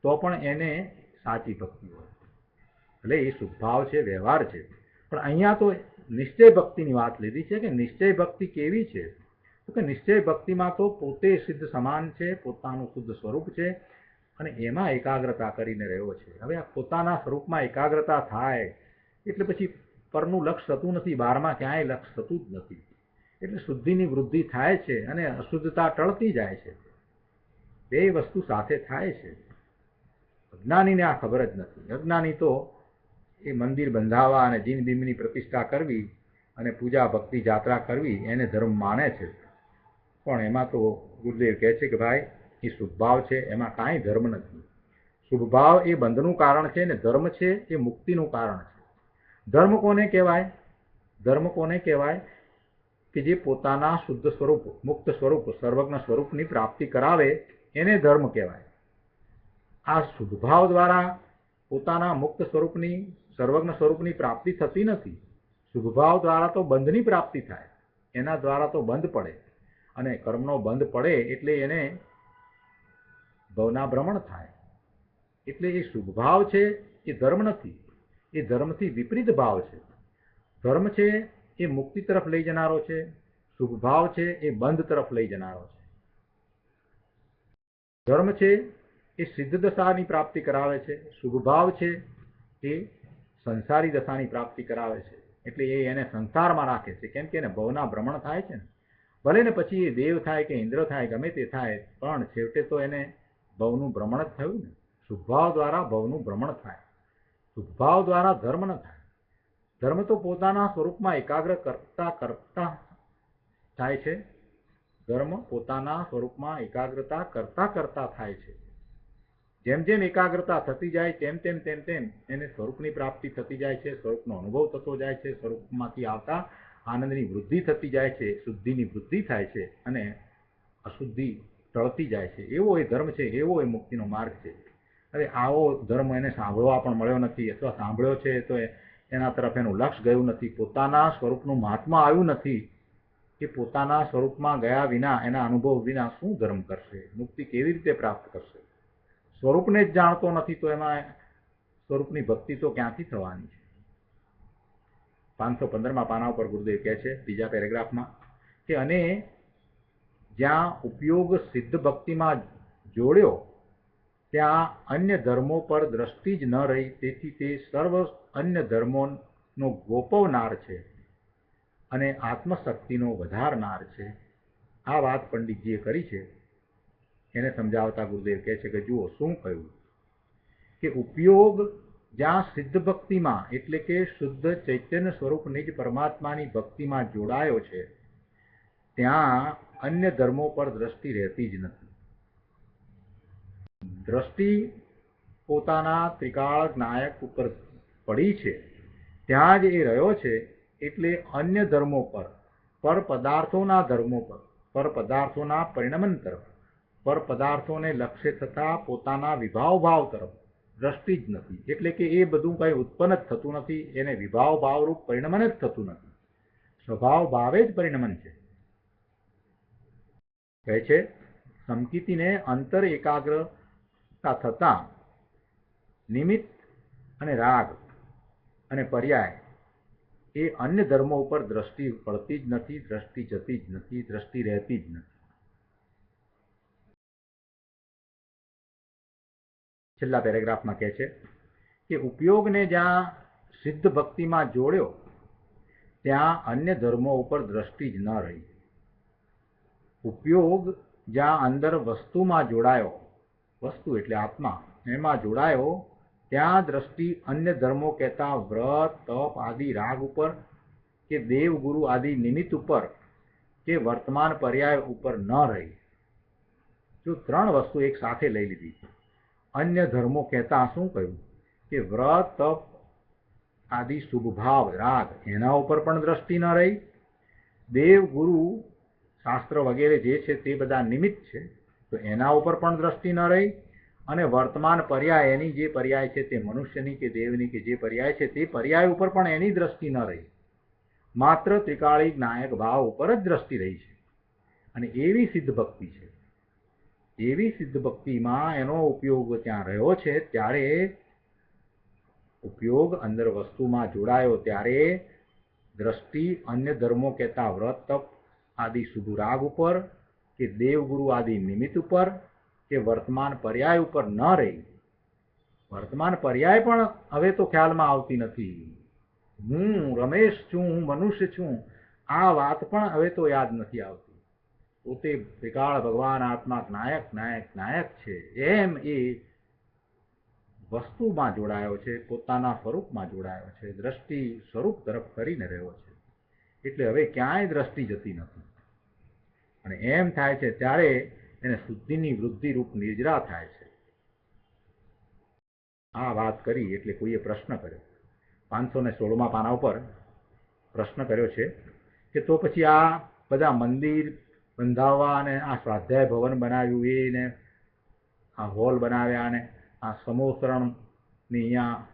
તો પણ એને સાચી ભક્તિ હોય. એટલે એ શુભભાવ છે, વ્યવહાર છે. પણ અહીંયા તો નિશ્ચય ભક્તિની વાત લીધી છે કે નિશ્ચય ભક્તિ કેવી છે? તો કે નિશ્ચય ભક્તિમાં તો પોતે સિદ્ધ સમાન છે, પોતાનું શુદ્ધ સ્વરૂપ છે અને એમાં એકાગ્રતા કરીને રહ્યો છે. હવે આ પોતાના સ્વરૂપમાં એકાગ્રતા થાય એટલે પછી પરનું લક્ષ્ય થતું નથી, બહારમાં ક્યાંય લક્ષ્ય થતું જ નથી. એટલે શુદ્ધિની વૃદ્ધિ થાય છે અને અશુદ્ધતા ટળતી જાય છે. બે વસ્તુ સાથે થાય છે. અજ્ઞાનીને આ ખબર જ નથી. અજ્ઞાની તો એ મંદિર બંધાવવા અને જીન બિંબની પ્રતિષ્ઠા કરવી અને પૂજા ભક્તિ જાત્રા કરવી એને ધર્મ માને છે. પણ એમાં તો ગુરુદેવ કહે છે કે ભાઈ એ શુભભાવ છે, એમાં કાંઈ ધર્મ નથી. શુભભાવ એ બંધનું કારણ છે ને ધર્મ છે એ મુક્તિનું કારણ છે. ધર્મ કોને કહેવાય? ધર્મ કોને કહેવાય? કે જે પોતાના શુદ્ધ સ્વરૂપ, મુક્ત સ્વરૂપ, સર્વજ્ઞ સ્વરૂપની પ્રાપ્તિ કરાવે એને ધર્મ કહેવાય. આ શુભભાવ દ્વારા પોતાના મુક્ત સ્વરૂપની, સર્વજ્ઞ સ્વરૂપની પ્રાપ્તિ થતી નથી. શુભભાવ દ્વારા તો બંધની પ્રાપ્તિ થાય, એના દ્વારા તો બંધ પડે અને કર્મનો બંધ પડે એટલે એને ભવના ભ્રમણ થાય. એટલે એ શુભભાવ છે એ ધર્મ નથી, એ ધર્મથી વિપરીત ભાવ છે. ધર્મ છે એ મુક્તિ તરફ લઈ જનારો છે, શુભભાવ છે એ બંધ તરફ લઈ જનારો છે. ધર્મ છે એ સિદ્ધ દશાની પ્રાપ્તિ કરાવે છે, શુભભાવ છે એ સંસારી દશાની પ્રાપ્તિ કરાવે છે. એટલે એ એને સંસારમાં રાખે છે, કેમ કે એને ભવના ભ્રમણ થાય છે ને. ભલે ને પછી એ દેવ થાય કે ઇન્દ્ર થાય, ગમે તે થાય, પણ છેવટે તો એને ભવનું ભ્રમણ જ થયું ને. શુભભાવ દ્વારા ભવનું ભ્રમણ થાય, શુભભાવ દ્વારા ધર્મ ન થાય. ધર્મ તો પોતાના સ્વરૂપમાં એકાગ્ર કરતા કરતા થાય છે. ધર્મ પોતાના સ્વરૂપમાં એકાગ્રતા કરતા કરતા થાય છે. જેમ જેમ એકાગ્રતા થતી જાય તેમ તેમ તેમ તેમ એને સ્વરૂપની પ્રાપ્તિ થતી જાય છે, સ્વરૂપનો અનુભવ થતો જાય છે, સ્વરૂપમાંથી આવતા આનંદની વૃદ્ધિ થતી જાય છે, શુદ્ધિની વૃદ્ધિ થાય છે અને અશુદ્ધિ ટળતી જાય છે. એવો એ ધર્મ છે, એવો એ મુક્તિનો માર્ગ છે. હવે આવો ધર્મ એને સાંભળવા પણ મળ્યો નથી, અથવા સાંભળ્યો છે તો એના તરફ એનું લક્ષ ગયું નથી, પોતાના સ્વરૂપનું મહાત્મા આવ્યું નથી, કે પોતાના સ્વરૂપમાં ગયા વિના, એના અનુભવ વિના શું ધર્મ કરશે, મુક્તિ કેવી રીતે પ્રાપ્ત કરશે? સ્વરૂપને જ જાણતો નથી તો એમાં સ્વરૂપની ભક્તિ તો ક્યાંથી થવાની છે? 515માં પાના ઉપર ગુરુદેવ કહે છે બીજા પેરેગ્રાફમાં કે અને જ્યાં ઉપયોગ સિદ્ધ ભક્તિમાં જોડ્યો ત્યાં અન્ય ધર્મો પર દ્રષ્ટિ જ ન રહી, તેથી તે સર્વ અન્ય ધર્મોનો ગોપવનાર છે અને આત્મશક્તિનો વધારનાર છે. આ વાત પંડિતજીએ કરી છે. એને સમજાવતા ગુરુદેવ કહે છે કે જુઓ શું કહ્યું કે ઉપયોગ જ્યાં સિદ્ધ ભક્તિમાં એટલે કે શુદ્ધ ચૈતન્ય સ્વરૂપ નિજ પરમાત્માની ભક્તિમાં જોડાયો છે ત્યાં અન્ય ધર્મો પર દ્રષ્ટિ રહેતી જ નથી. દ્રષ્ટિ પોતાના ત્રિકાળ નાયક ઉપર પડી છે ત્યાં જ એ રહ્યો છે, એટલે અન્ય ધર્મો પર પદાર્થોના ધર્મો પર પદાર્થોના પરિણમન તરફ, પર પદાર્થોને લક્ષ્ય થતા પોતાના વિભાવ ભાવ તરફ દ્રષ્ટિ જ નથી. એટલે કે એ બધું કંઈ ઉત્પન્ન જ થતું નથી, એને વિભાવ ભાવરૂપ પરિણમન જ થતું નથી, સ્વભાવ ભાવે જ પરિણમન છે. કહે છે સમકીતીને અંતર એકાગ્રતા થતા નિમિત્ત અને રાગ અને પર્યાય એ અન્ય ધર્મો ઉપર દ્રષ્ટિ પડતી જ નથી, દ્રષ્ટિ જતી જ નથી, દ્રષ્ટિ રહેતી જ નથી. છેલ્લા પેરેગ્રાફમાં કહે છે કે ઉપયોગને જ્યાં સિદ્ધ ભક્તિમાં જોડ્યો ત્યાં અન્ય ધર્મો ઉપર દ્રષ્ટિ જ ન રહી. ઉપયોગ જ્યાં અંદર વસ્તુમાં જોડાયો, વસ્તુ એટલે આત્મા, એમાં જોડાયો ત્યાં દ્રષ્ટિ અન્ય ધર્મો કહેતા વ્રત તપ આદિ રાગ ઉપર કે દેવ ગુરુ આદિ નિમિત્ત ઉપર કે વર્તમાન પર્યાય ઉપર ન રહી. જો ત્રણ વસ્તુ એક સાથે લઈ લીધી. અન્ય ધર્મો કહેતા શું કહ્યું કે વ્રત તપ આદિ શુભ ભાવ રાગ એના ઉપર પણ દ્રષ્ટિ ન રહી. દેવ ગુરુ શાસ્ત્ર વગેરે જે છે તે બધા નિમિત્ત છે તો એના ઉપર પણ દ્રષ્ટિ ન રહી. અને વર્તમાન પર્યાય એની જે પર્યાય છે તે મનુષ્યની કે દેવની કે જે પર્યાય છે તે પર્યાય ઉપર પણ એની દ્રષ્ટિ ન રહી, માત્ર ત્રિકાળી નાયક ભાવ ઉપર જ દ્રષ્ટિ રહી છે. અને એવી સિદ્ધ ભક્તિ છે, એવી સિદ્ધ ભક્તિમાં એનો ઉપયોગ ત્યાં રહ્યો છે ત્યારે ઉપયોગ અંદર વસ્તુમાં જોડાયો ત્યારે દ્રષ્ટિ અન્ય ધર્મો કહેતા વ્રત તપ આદિ શુભ રાગ ઉપર કે દેવગુરુ આદિ નિમિત્ત ઉપર કે વર્તમાન પર્યાય ઉપર ન રહી. વર્તમાન પર્યાય પણ હવે તો ખ્યાલમાં આવતી નથી. હું રમેશ છું, હું મનુષ્ય છું, આ વાત પણ હવે તો યાદ નથી આવતી. પોતે ત્રિકાળ ભગવાન આત્મા નાયક નાયક નાયક છે એમ એ વસ્તુમાં જોડાયો છે, પોતાના સ્વરૂપમાં જોડાયો છે, દ્રષ્ટિ સ્વરૂપ તરફ કરીને રહ્યો છે. એટલે હવે ક્યાંય દ્રષ્ટિ જતી નથી. અને એમ થાય છે ત્યારે એને શુદ્ધિની વૃદ્ધિ રૂપ નિર્જરા થાય છે. આ વાત કરી એટલે કોઈએ પ્રશ્ન કર્યો 516માં પાના ઉપર પ્રશ્ન કર્યો છે કે તો પછી આ બધા મંદિર બંધાવવા અને આ સ્વાધ્યાય ભવન બનાવ્યું એને આ હોલ બનાવ્યા અને આ સમોસરણની અહીંયા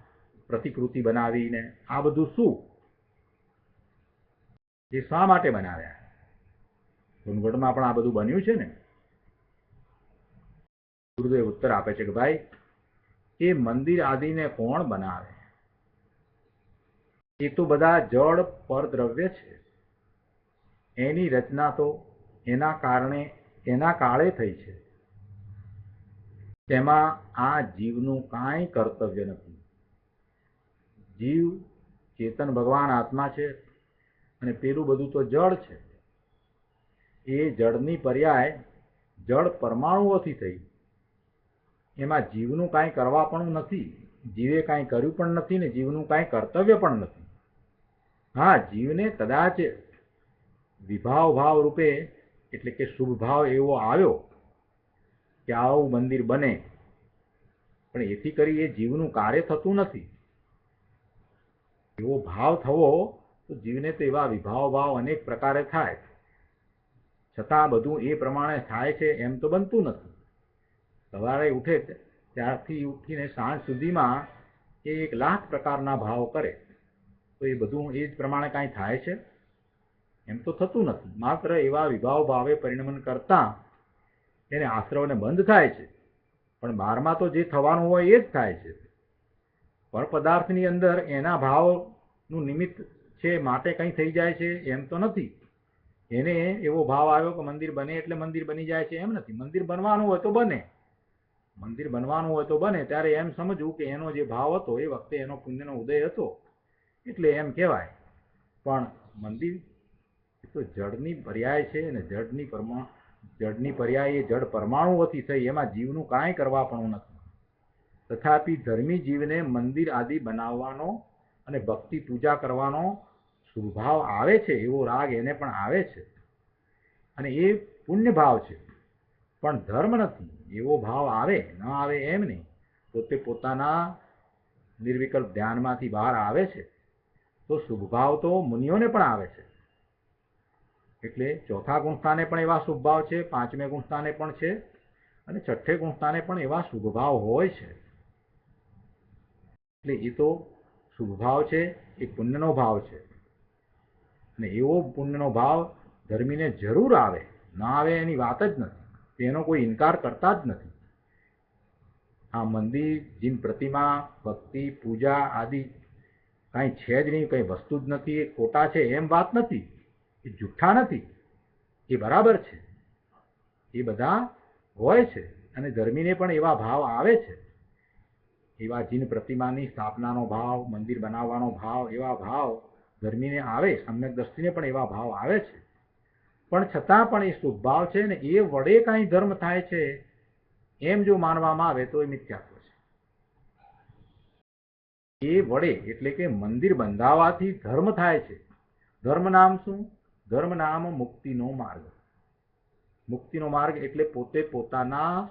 પ્રતિકૃતિ બનાવીને આ બધું શું, એ શા માટે બનાવ્યા? જુનાગઢમાં પણ આ બધું બન્યું છે ને. ગુરુદેવ ઉત્તર આપે છે કે ભાઈ એ મંદિર આદિને કોણ બનાવે? એ તો બધા જળ પરદ્રવ્ય છે. એની રચના તો એના કારણે એના કાળે થઈ છે. તેમાં આ જીવનું કાંઈ કર્તવ્ય નથી. જીવ ચેતન ભગવાન આત્મા છે અને પેલું બધું તો જળ છે. એ જળની પર્યાય જળ પરમાણુઓથી થઈ. એમાં જીવનું કાંઈ કરવા પણ નથી, જીવે કાંઈ કર્યું પણ નથી ને જીવનું કાંઈ કર્તવ્ય પણ નથી. હા, જીવને કદાચ વિભાવ ભાવ રૂપે એટલે કે શુભ ભાવ એવો આવ્યો કે આવું મંદિર બને, પણ એથી કરી એ જીવનું કાર્ય થતું નથી. એવો ભાવ થવો તો જીવને તો એવા વિભાવ ભાવ અનેક પ્રકારે થાય, છતાં બધું એ પ્રમાણે થાય છે એમ તો બનતું નથી. સવારે ઉઠે ત્યારથી ઉઠીને સાંજ સુધીમાં એ 1,00,000 પ્રકારના ભાવ કરે. તો એ બધું એ જ પ્રમાણે કાંઈ થાય છે? એમ તો થતું નથી. માત્ર એવા વિભાવ ભાવે પરિણમન કરતા એને આશ્રવને બંધ થાય છે, પણ બહારમાં તો જે થવાનું હોય એ જ થાય છે. પર પદાર્થની અંદર એના ભાવનું નિમિત્ત છે માટે કંઈ થઈ જાય છે એમ તો નથી. એને એવો ભાવ આવ્યો કે મંદિર બને એટલે મંદિર બની જાય છે એમ નથી. મંદિર બનવાનું હોય તો બને, મંદિર બનવાનું હોય તો બને, ત્યારે એમ સમજવું કે એનો જે ભાવ હતો એ વખતે એનો પુણ્યનો ઉદય હતો એટલે એમ કહેવાય. પણ મંદિર એ તો જડની પર્યાય છે અને જડની પર્યાય એ જડ પરમાણુઓથી થઈ, એમાં જીવનું કાંઈ કરવાપણું નથી. તથાપિ ધર્મી જીવને મંદિર આદિ બનાવવાનો અને ભક્તિ પૂજા કરવાનો સ્વભાવ આવે છે, એવો રાગ એને પણ આવે છે, અને એ પુણ્ય ભાવ છે, પણ ધર્મ નથી. એવો ભાવ આવે ન આવે એમ નહીં, પોતે પોતાના નિર્વિકલ્પ ધ્યાનમાંથી બહાર આવે છે તો શુભ ભાવ તો મુનિઓને પણ આવે છે. એટલે ચોથા ગુણસ્થાને પણ એવા શુભ ભાવ છે, પાંચમે ગુણસ્થાને પણ છે, અને છઠ્ઠે ગુણસ્થાને પણ એવા શુભ ભાવ હોય છે. એટલે એ તો શુભ ભાવ છે, એ પુણ્યનો ભાવ છે, અને એવો પુણ્યનો ભાવ ધર્મીને જરૂર આવે, ન આવે એની વાત જ નથી. તેનો કોઈ ઇનકાર કરતા જ નથી. આ મંદિર, જીન પ્રતિમા, ભક્તિ પૂજા આદિ કાંઈ છે જ નહીં, કંઈ વસ્તુ જ નથી, એ ખોટા છે એમ વાત નથી, એ જુઠ્ઠા નથી, એ બરાબર છે. એ બધા હોય છે, અને ધર્મીને પણ એવા ભાવ આવે છે. એવા જીન પ્રતિમાની સ્થાપનાનો ભાવ, મંદિર બનાવવાનો ભાવ, એવા ભાવ ધર્મીને આવે, સમ્યક દ્રષ્ટિને પણ એવા ભાવ આવે છે. પણ છતાં પણ એ શુભ ભાવ છે ને એ વડે કાંઈ ધર્મ થાય છે એમ જો માનવામાં આવે તો એ મિથ્યાત્વ છે. એ વડે એટલે કે મંદિર બંધાવાથી ધર્મ થાય છે. ધર્મ નામ શું? ધર્મ નામ મુક્તિનો માર્ગ. મુક્તિનો માર્ગ એટલે પોતે પોતાના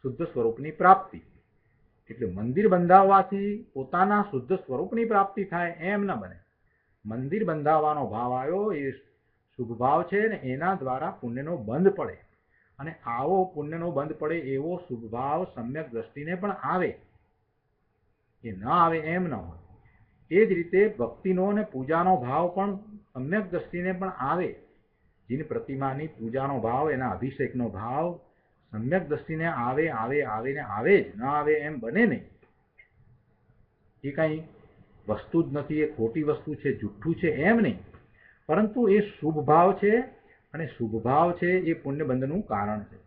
શુદ્ધ સ્વરૂપની પ્રાપ્તિ. એટલે મંદિર બંધાવવાથી પોતાના શુદ્ધ સ્વરૂપની પ્રાપ્તિ થાય એમ ન બને. મંદિર બંધાવવાનો ભાવ આવ્યો એ શુભ ભાવ છે ને એના દ્વારા પુણ્યનો બંધ પડે, અને આવો પુણ્યનો બંધ પડે એવો શુભ ભાવ સમ્યક દ્રષ્ટિને પણ આવે. એ ન આવે એમ ન હોય. એ જ રીતે ભક્તિનો અને પૂજાનો ભાવ પણ સમ્યક દ્રષ્ટિને પણ આવે. જેની પ્રતિમાની પૂજાનો ભાવ, એના અભિષેકનો ભાવ સમ્યક દ્રષ્ટિને આવે આવે આવે ને આવે જ, ન આવે એમ બને નહીં. એ કાંઈ વસ્તુ જ નથી, એ ખોટી વસ્તુ છે, જુઠ્ઠું છે એમ નહીં, પરંતુ એ શુભ ભાવ છે, અને શુભ ભાવ છે એ પુણ્યબંધનું કારણ છે,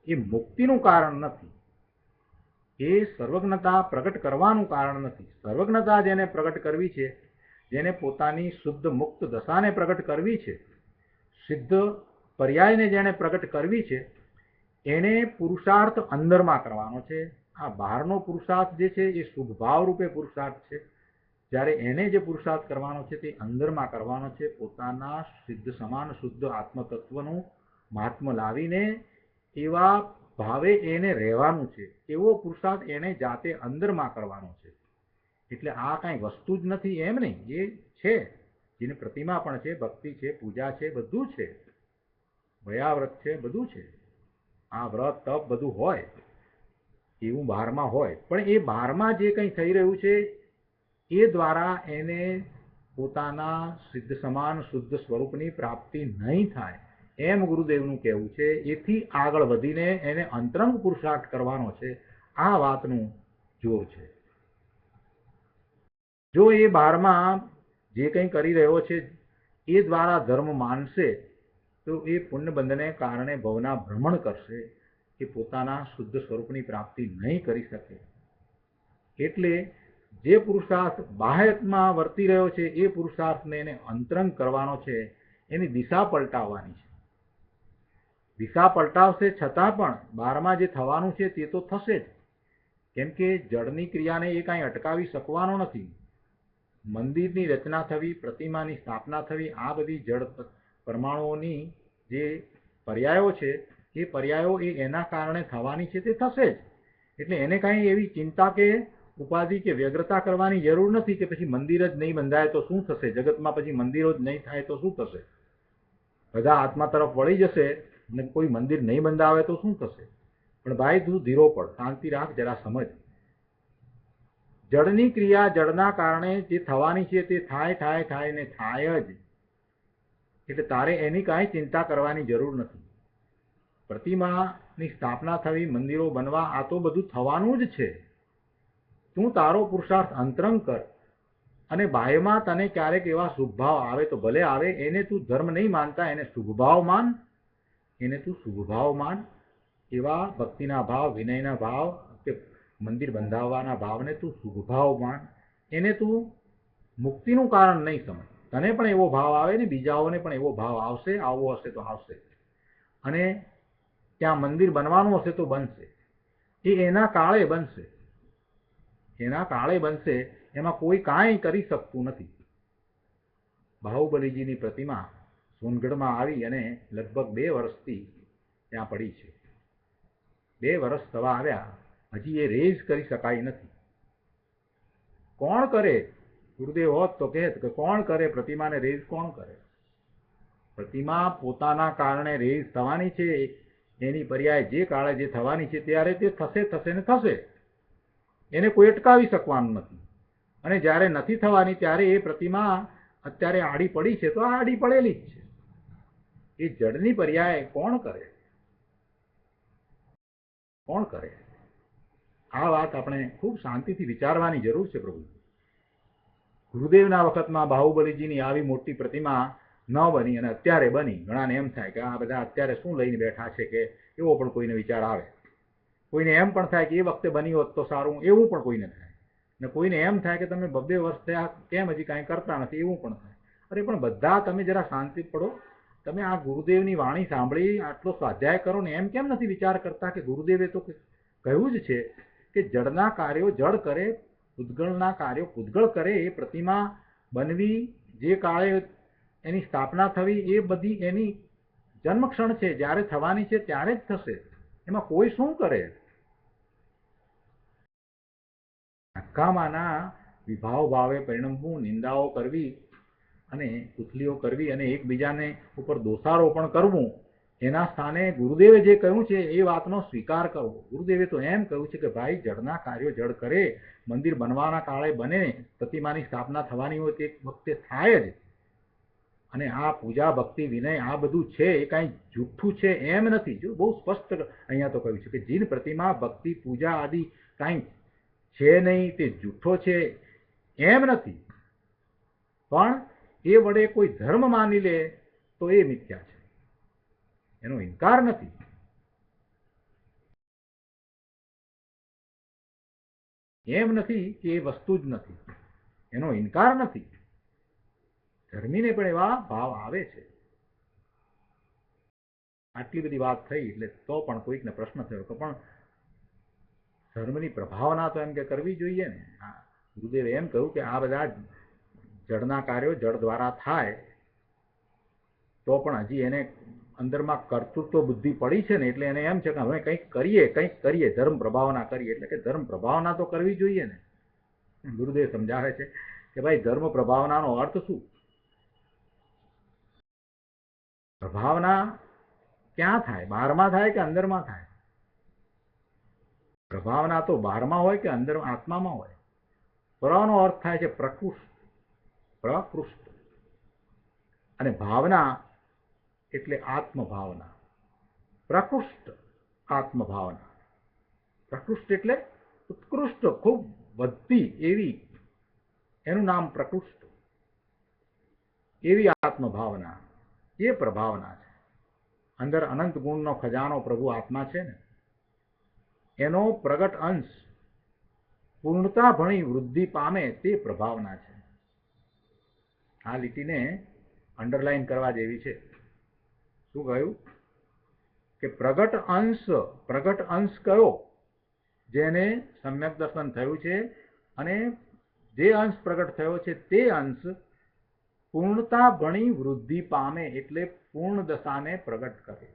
એ મુક્તિનું કારણ નથી. એ સર્વજ્ઞતા પ્રગટ કરવાનું કારણ નથી. સર્વજ્ઞતા જેને પ્રગટ કરવી છે, જેને પોતાની શુદ્ધ મુક્ત દશાને પ્રગટ કરવી છે, સિદ્ધ પર્યાયને જેને પ્રગટ કરવી છે, એને પુરુષાર્થ અંદરમાં કરવાનો છે. આ બહારનો પુરુષાર્થ જે છે એ શુભ ભાવ રૂપે પુરુષાર્થ છે, જ્યારે એને જે પુરુષાર્થ કરવાનો છે તે અંદરમાં કરવાનો છે. પોતાના સિદ્ધ સમાન શુદ્ધ આત્મતત્વનું મહાત્મ્ય લાવીને એવા ભાવે એને રહેવાનું છે. એવો પુરુષાર્થ એને જાતે અંદરમાં કરવાનો છે. એટલે આ કાંઈ વસ્તુ જ નથી એમ નહીં, એ છે. જેની પ્રતિમા પણ છે, ભક્તિ છે, પૂજા છે, બધું છે, ભયાવ્રત છે, બધું છે. આ વ્રત તપ બધું હોય એવું બહારમાં હોય, પણ એ બહારમાં જે કંઈ થઈ રહ્યું છે એ દ્વારા એને પોતાના સિદ્ધ સમાન શુદ્ધ સ્વરૂપની પ્રાપ્તિ નહીં થાય એમ ગુરુદેવનું કહેવું છે. એથી આગળ વધીને એને અંતરંગ પુરુષાર્થ કરવાનો છે. આ વાતનું જોર છે. જો એ બહારમાં જે કંઈ કરી રહ્યો છે એ દ્વારા ધર્મ માનશે તો એ પુણ્યબંધને કારણે ભવના ભ્રમણ કરશે, એ પોતાના શુદ્ધ સ્વરૂપની પ્રાપ્તિ નહીં કરી શકે. એટલે જે પુરુષાર્થ બાહ્યમાં વર્તી રહ્યો છે એ પુરુષાર્થને એને અંતરંગ કરવાનો છે, એની દિશા પલટાવવાની છે. દિશા પલટાવશે છતાં પણ બહારમાં જે થવાનું છે તે તો થશે જ, કેમ કે જળની ક્રિયાને એ કાંઈ અટકાવી શકવાનો નથી. મંદિરની રચના થવી, પ્રતિમાની સ્થાપના થવી, આ બધી જળ પરમાણુઓની જે પર્યાયો છે એ પર્યાયો એ એના કારણે થવાની છે, તે થશે જ. એટલે એને કાંઈ એવી ચિંતા કે ઉપાધિ કે વ્યગ્રતા કરવાની જરૂર નથી કે પછી મંદિર જ નહીં બંધાય તો શું થશે, જગતમાં પછી મંદિરો જ નહીં થાય તો શું થશે, બધા આત્મા તરફ વળી જશે ને કોઈ મંદિર નહીં બંધાવે તો શું થશે. પણ ભાઈ તું ધીરો પડ, શાંતિ રાખ, જરા સમજ. જડની ક્રિયા જડના કારણે જે થવાની છે તે થાય થાય થાય ને થાય જ. એટલે તારે એની કાંઈ ચિંતા કરવાની જરૂર નથી. પ્રતિમાની સ્થાપના થવી, મંદિરો બનવા, આ તો બધું થવાનું જ છે. તું તારો પુરુષાર્થ અંતરંગ કર, અને બાહ્યમાં તને ક્યારેક એવા શુભભાવ આવે તો ભલે આવે, એને તું ધર્મ નહીં માનતા, એને શુભભાવ માન. એને તું શુભભાવ માન. એવા ભક્તિના ભાવ, વિનયના ભાવ કે મંદિર બંધાવવાના ભાવને તું શુભભાવ માન. એને તું મુક્તિનું કારણ નહીં સમજ. તને પણ એવો ભાવ આવે ને બીજાઓને પણ એવો ભાવ આવશે, આવવો હશે તો આવશે. અને ત્યાં મંદિર બનવાનું હશે તો બનશે. એ એના કાળે બનશે. એના કાળે બનશે. એમાં કોઈ કાંઈ કરી શકતું નથી. બાહુબલીજીની પ્રતિમા સોનગઢમાં આવી અને લગભગ 2 વર્ષથી ત્યાં પડી છે. 2 વર્ષ થવા આવ્યા, હજી એ રેઝ કરી શકાય નથી. કોણ કરે? ગુરુદેવ હોત તો કહેત કે કોણ કરે પ્રતિમાને રેઝ? કોણ કરે? પ્રતિમા પોતાના કારણે રેઝ થવાની છે. એની પર્યાય જે કાળે જે થવાની છે ત્યારે તે થશે, થશે ને થશે. એને કોઈ અટકાવી શકવાનું નથી. અને જ્યારે નથી થવાની ત્યારે એ પ્રતિમા અત્યારે આડી પડી છે તો આડી પડેલી જ છે. એ જડની પર્યાય કોણ કરે? કોણ કરે? આ વાત આપણે ખૂબ શાંતિથી વિચારવાની જરૂર છે પ્રભુ. ગુરુદેવના વખતમાં બાહુબલીજીની આવી મોટી પ્રતિમા ન બની અને અત્યારે બની. ઘણાને એમ થાય કે આ બધા અત્યારે શું લઈને બેઠા છે, કે એવો પણ કોઈને વિચાર આવે. કોઈને એમ પણ થાય કે એ વખતે બની હોત તો સારું, એવું પણ કોઈને થાય. ને કોઈને એમ થાય કે તમે 2 વર્ષ થયા કેમ હજી કાંઈ કરતા નથી, એવું પણ થાય. અરે પણ બધા તમે જરા શાંતિ પડો. તમે આ ગુરુદેવની વાણી સાંભળી, આટલો સ્વાધ્યાય કરો ને એમ કેમ નથી વિચાર કરતા કે ગુરુદેવે તો કહ્યું જ છે કે જડના કાર્યો જડ કરે, પૂતગળના કાર્યો પૂતગળ કરે. એ પ્રતિમા બનવી, જે કાળે એની સ્થાપના થવી, એ બધી એની જન્મક્ષણ છે. જ્યારે થવાની છે ત્યારે જ થશે. એમાં કોઈ શું કરે? નકામાના વિભાવ ભાવે પરિણમવું, નિંદાઓ કરવી અને ઉથલીઓ કરવી અને એકબીજાને ઉપર દોષારોપણ કરવું, એના સ્થાને ગુરુદેવે જે કહ્યું છે એ વાતનો સ્વીકાર કરવો. ગુરુદેવે તો એમ કહ્યું છે કે ભાઈ જડના કાર્યો જડ કરે, મંદિર બનવાના કાળે બને, પ્રતિમાની સ્થાપના થવાની હોય તે વખતે થાય જ. અને આ પૂજા ભક્તિ વિનય આ બધું છે એ કાંઈ જૂઠું છે એમ નથી. જો બહુ સ્પષ્ટ અહીંયા તો કહ્યું છે કે જીન પ્રતિમા ભક્તિ પૂજા આદિ કાંઈ છે નહીં, તે જૂઠો છે એમ નથી. પણ એ વડે કોઈ ધર્મ માની લે તો એ મિથ્યા છે, એનો ઇનકાર નથી. એમ નથી કે એ વસ્તુ જ નથી, એનો ઇનકાર નથી. ધર્મીને પણ એવા ભાવ આવે છે. આટલી બધી વાત થઈ એટલે તો પણ કોઈકને પ્રશ્ન થયો કે પણ ધર્મની પ્રભાવના તો એમ કે કરવી જોઈએ ને. ગુરુદેવે એમ કહ્યું કે આ બધા જડના કાર્યો જડ દ્વારા થાય તો પણ હજી એને અંદરમાં કર્તૃત્વ બુદ્ધિ પડી છે ને, એટલે એને એમ છે કે હવે કંઈક કરીએ, ધર્મ પ્રભાવના કરીએ. એટલે કે ધર્મ પ્રભાવના તો કરવી જોઈએ ને. ગુરુદેવ સમજાવે છે કે ભાઈ ધર્મ પ્રભાવનાનો અર્થ શું? પ્રભાવના ક્યાં થાય? બહારમાં થાય કે અંદરમાં થાય? પ્રભાવના તો બહારમાં હોય કે અંદર આત્મામાં હોય? પ્રનો અર્થ થાય છે પ્રકૃષ્ટ, અને ભાવના એટલે આત્મભાવના. પ્રકૃષ્ટ આત્મભાવના. પ્રકૃષ્ટ એટલે ઉત્કૃષ્ટ, ખૂબ વધતી એવી, એનું નામ પ્રકૃષ્ટ. એવી આત્મભાવના એ પ્રભાવના છે. અંદર અનંત ગુણનો ખજાનો પ્રભુ આત્મા છે ને, એનો પ્રગટ અંશ પૂર્ણતા ભણી વૃદ્ધિ પામે તે પ્રભાવના છે. આ લીટીને અંડરલાઈન કરવા જેવી છે. શું કહ્યું? કે પ્રગટ અંશ કયો? જેને સમ્યક દર્શન થયું છે, અને જે અંશ પ્રગટ થયો છે તે અંશ પૂર્ણતા ભણી વૃદ્ધિ પામે, એટલે પૂર્ણ દશાને પ્રગટ કરે.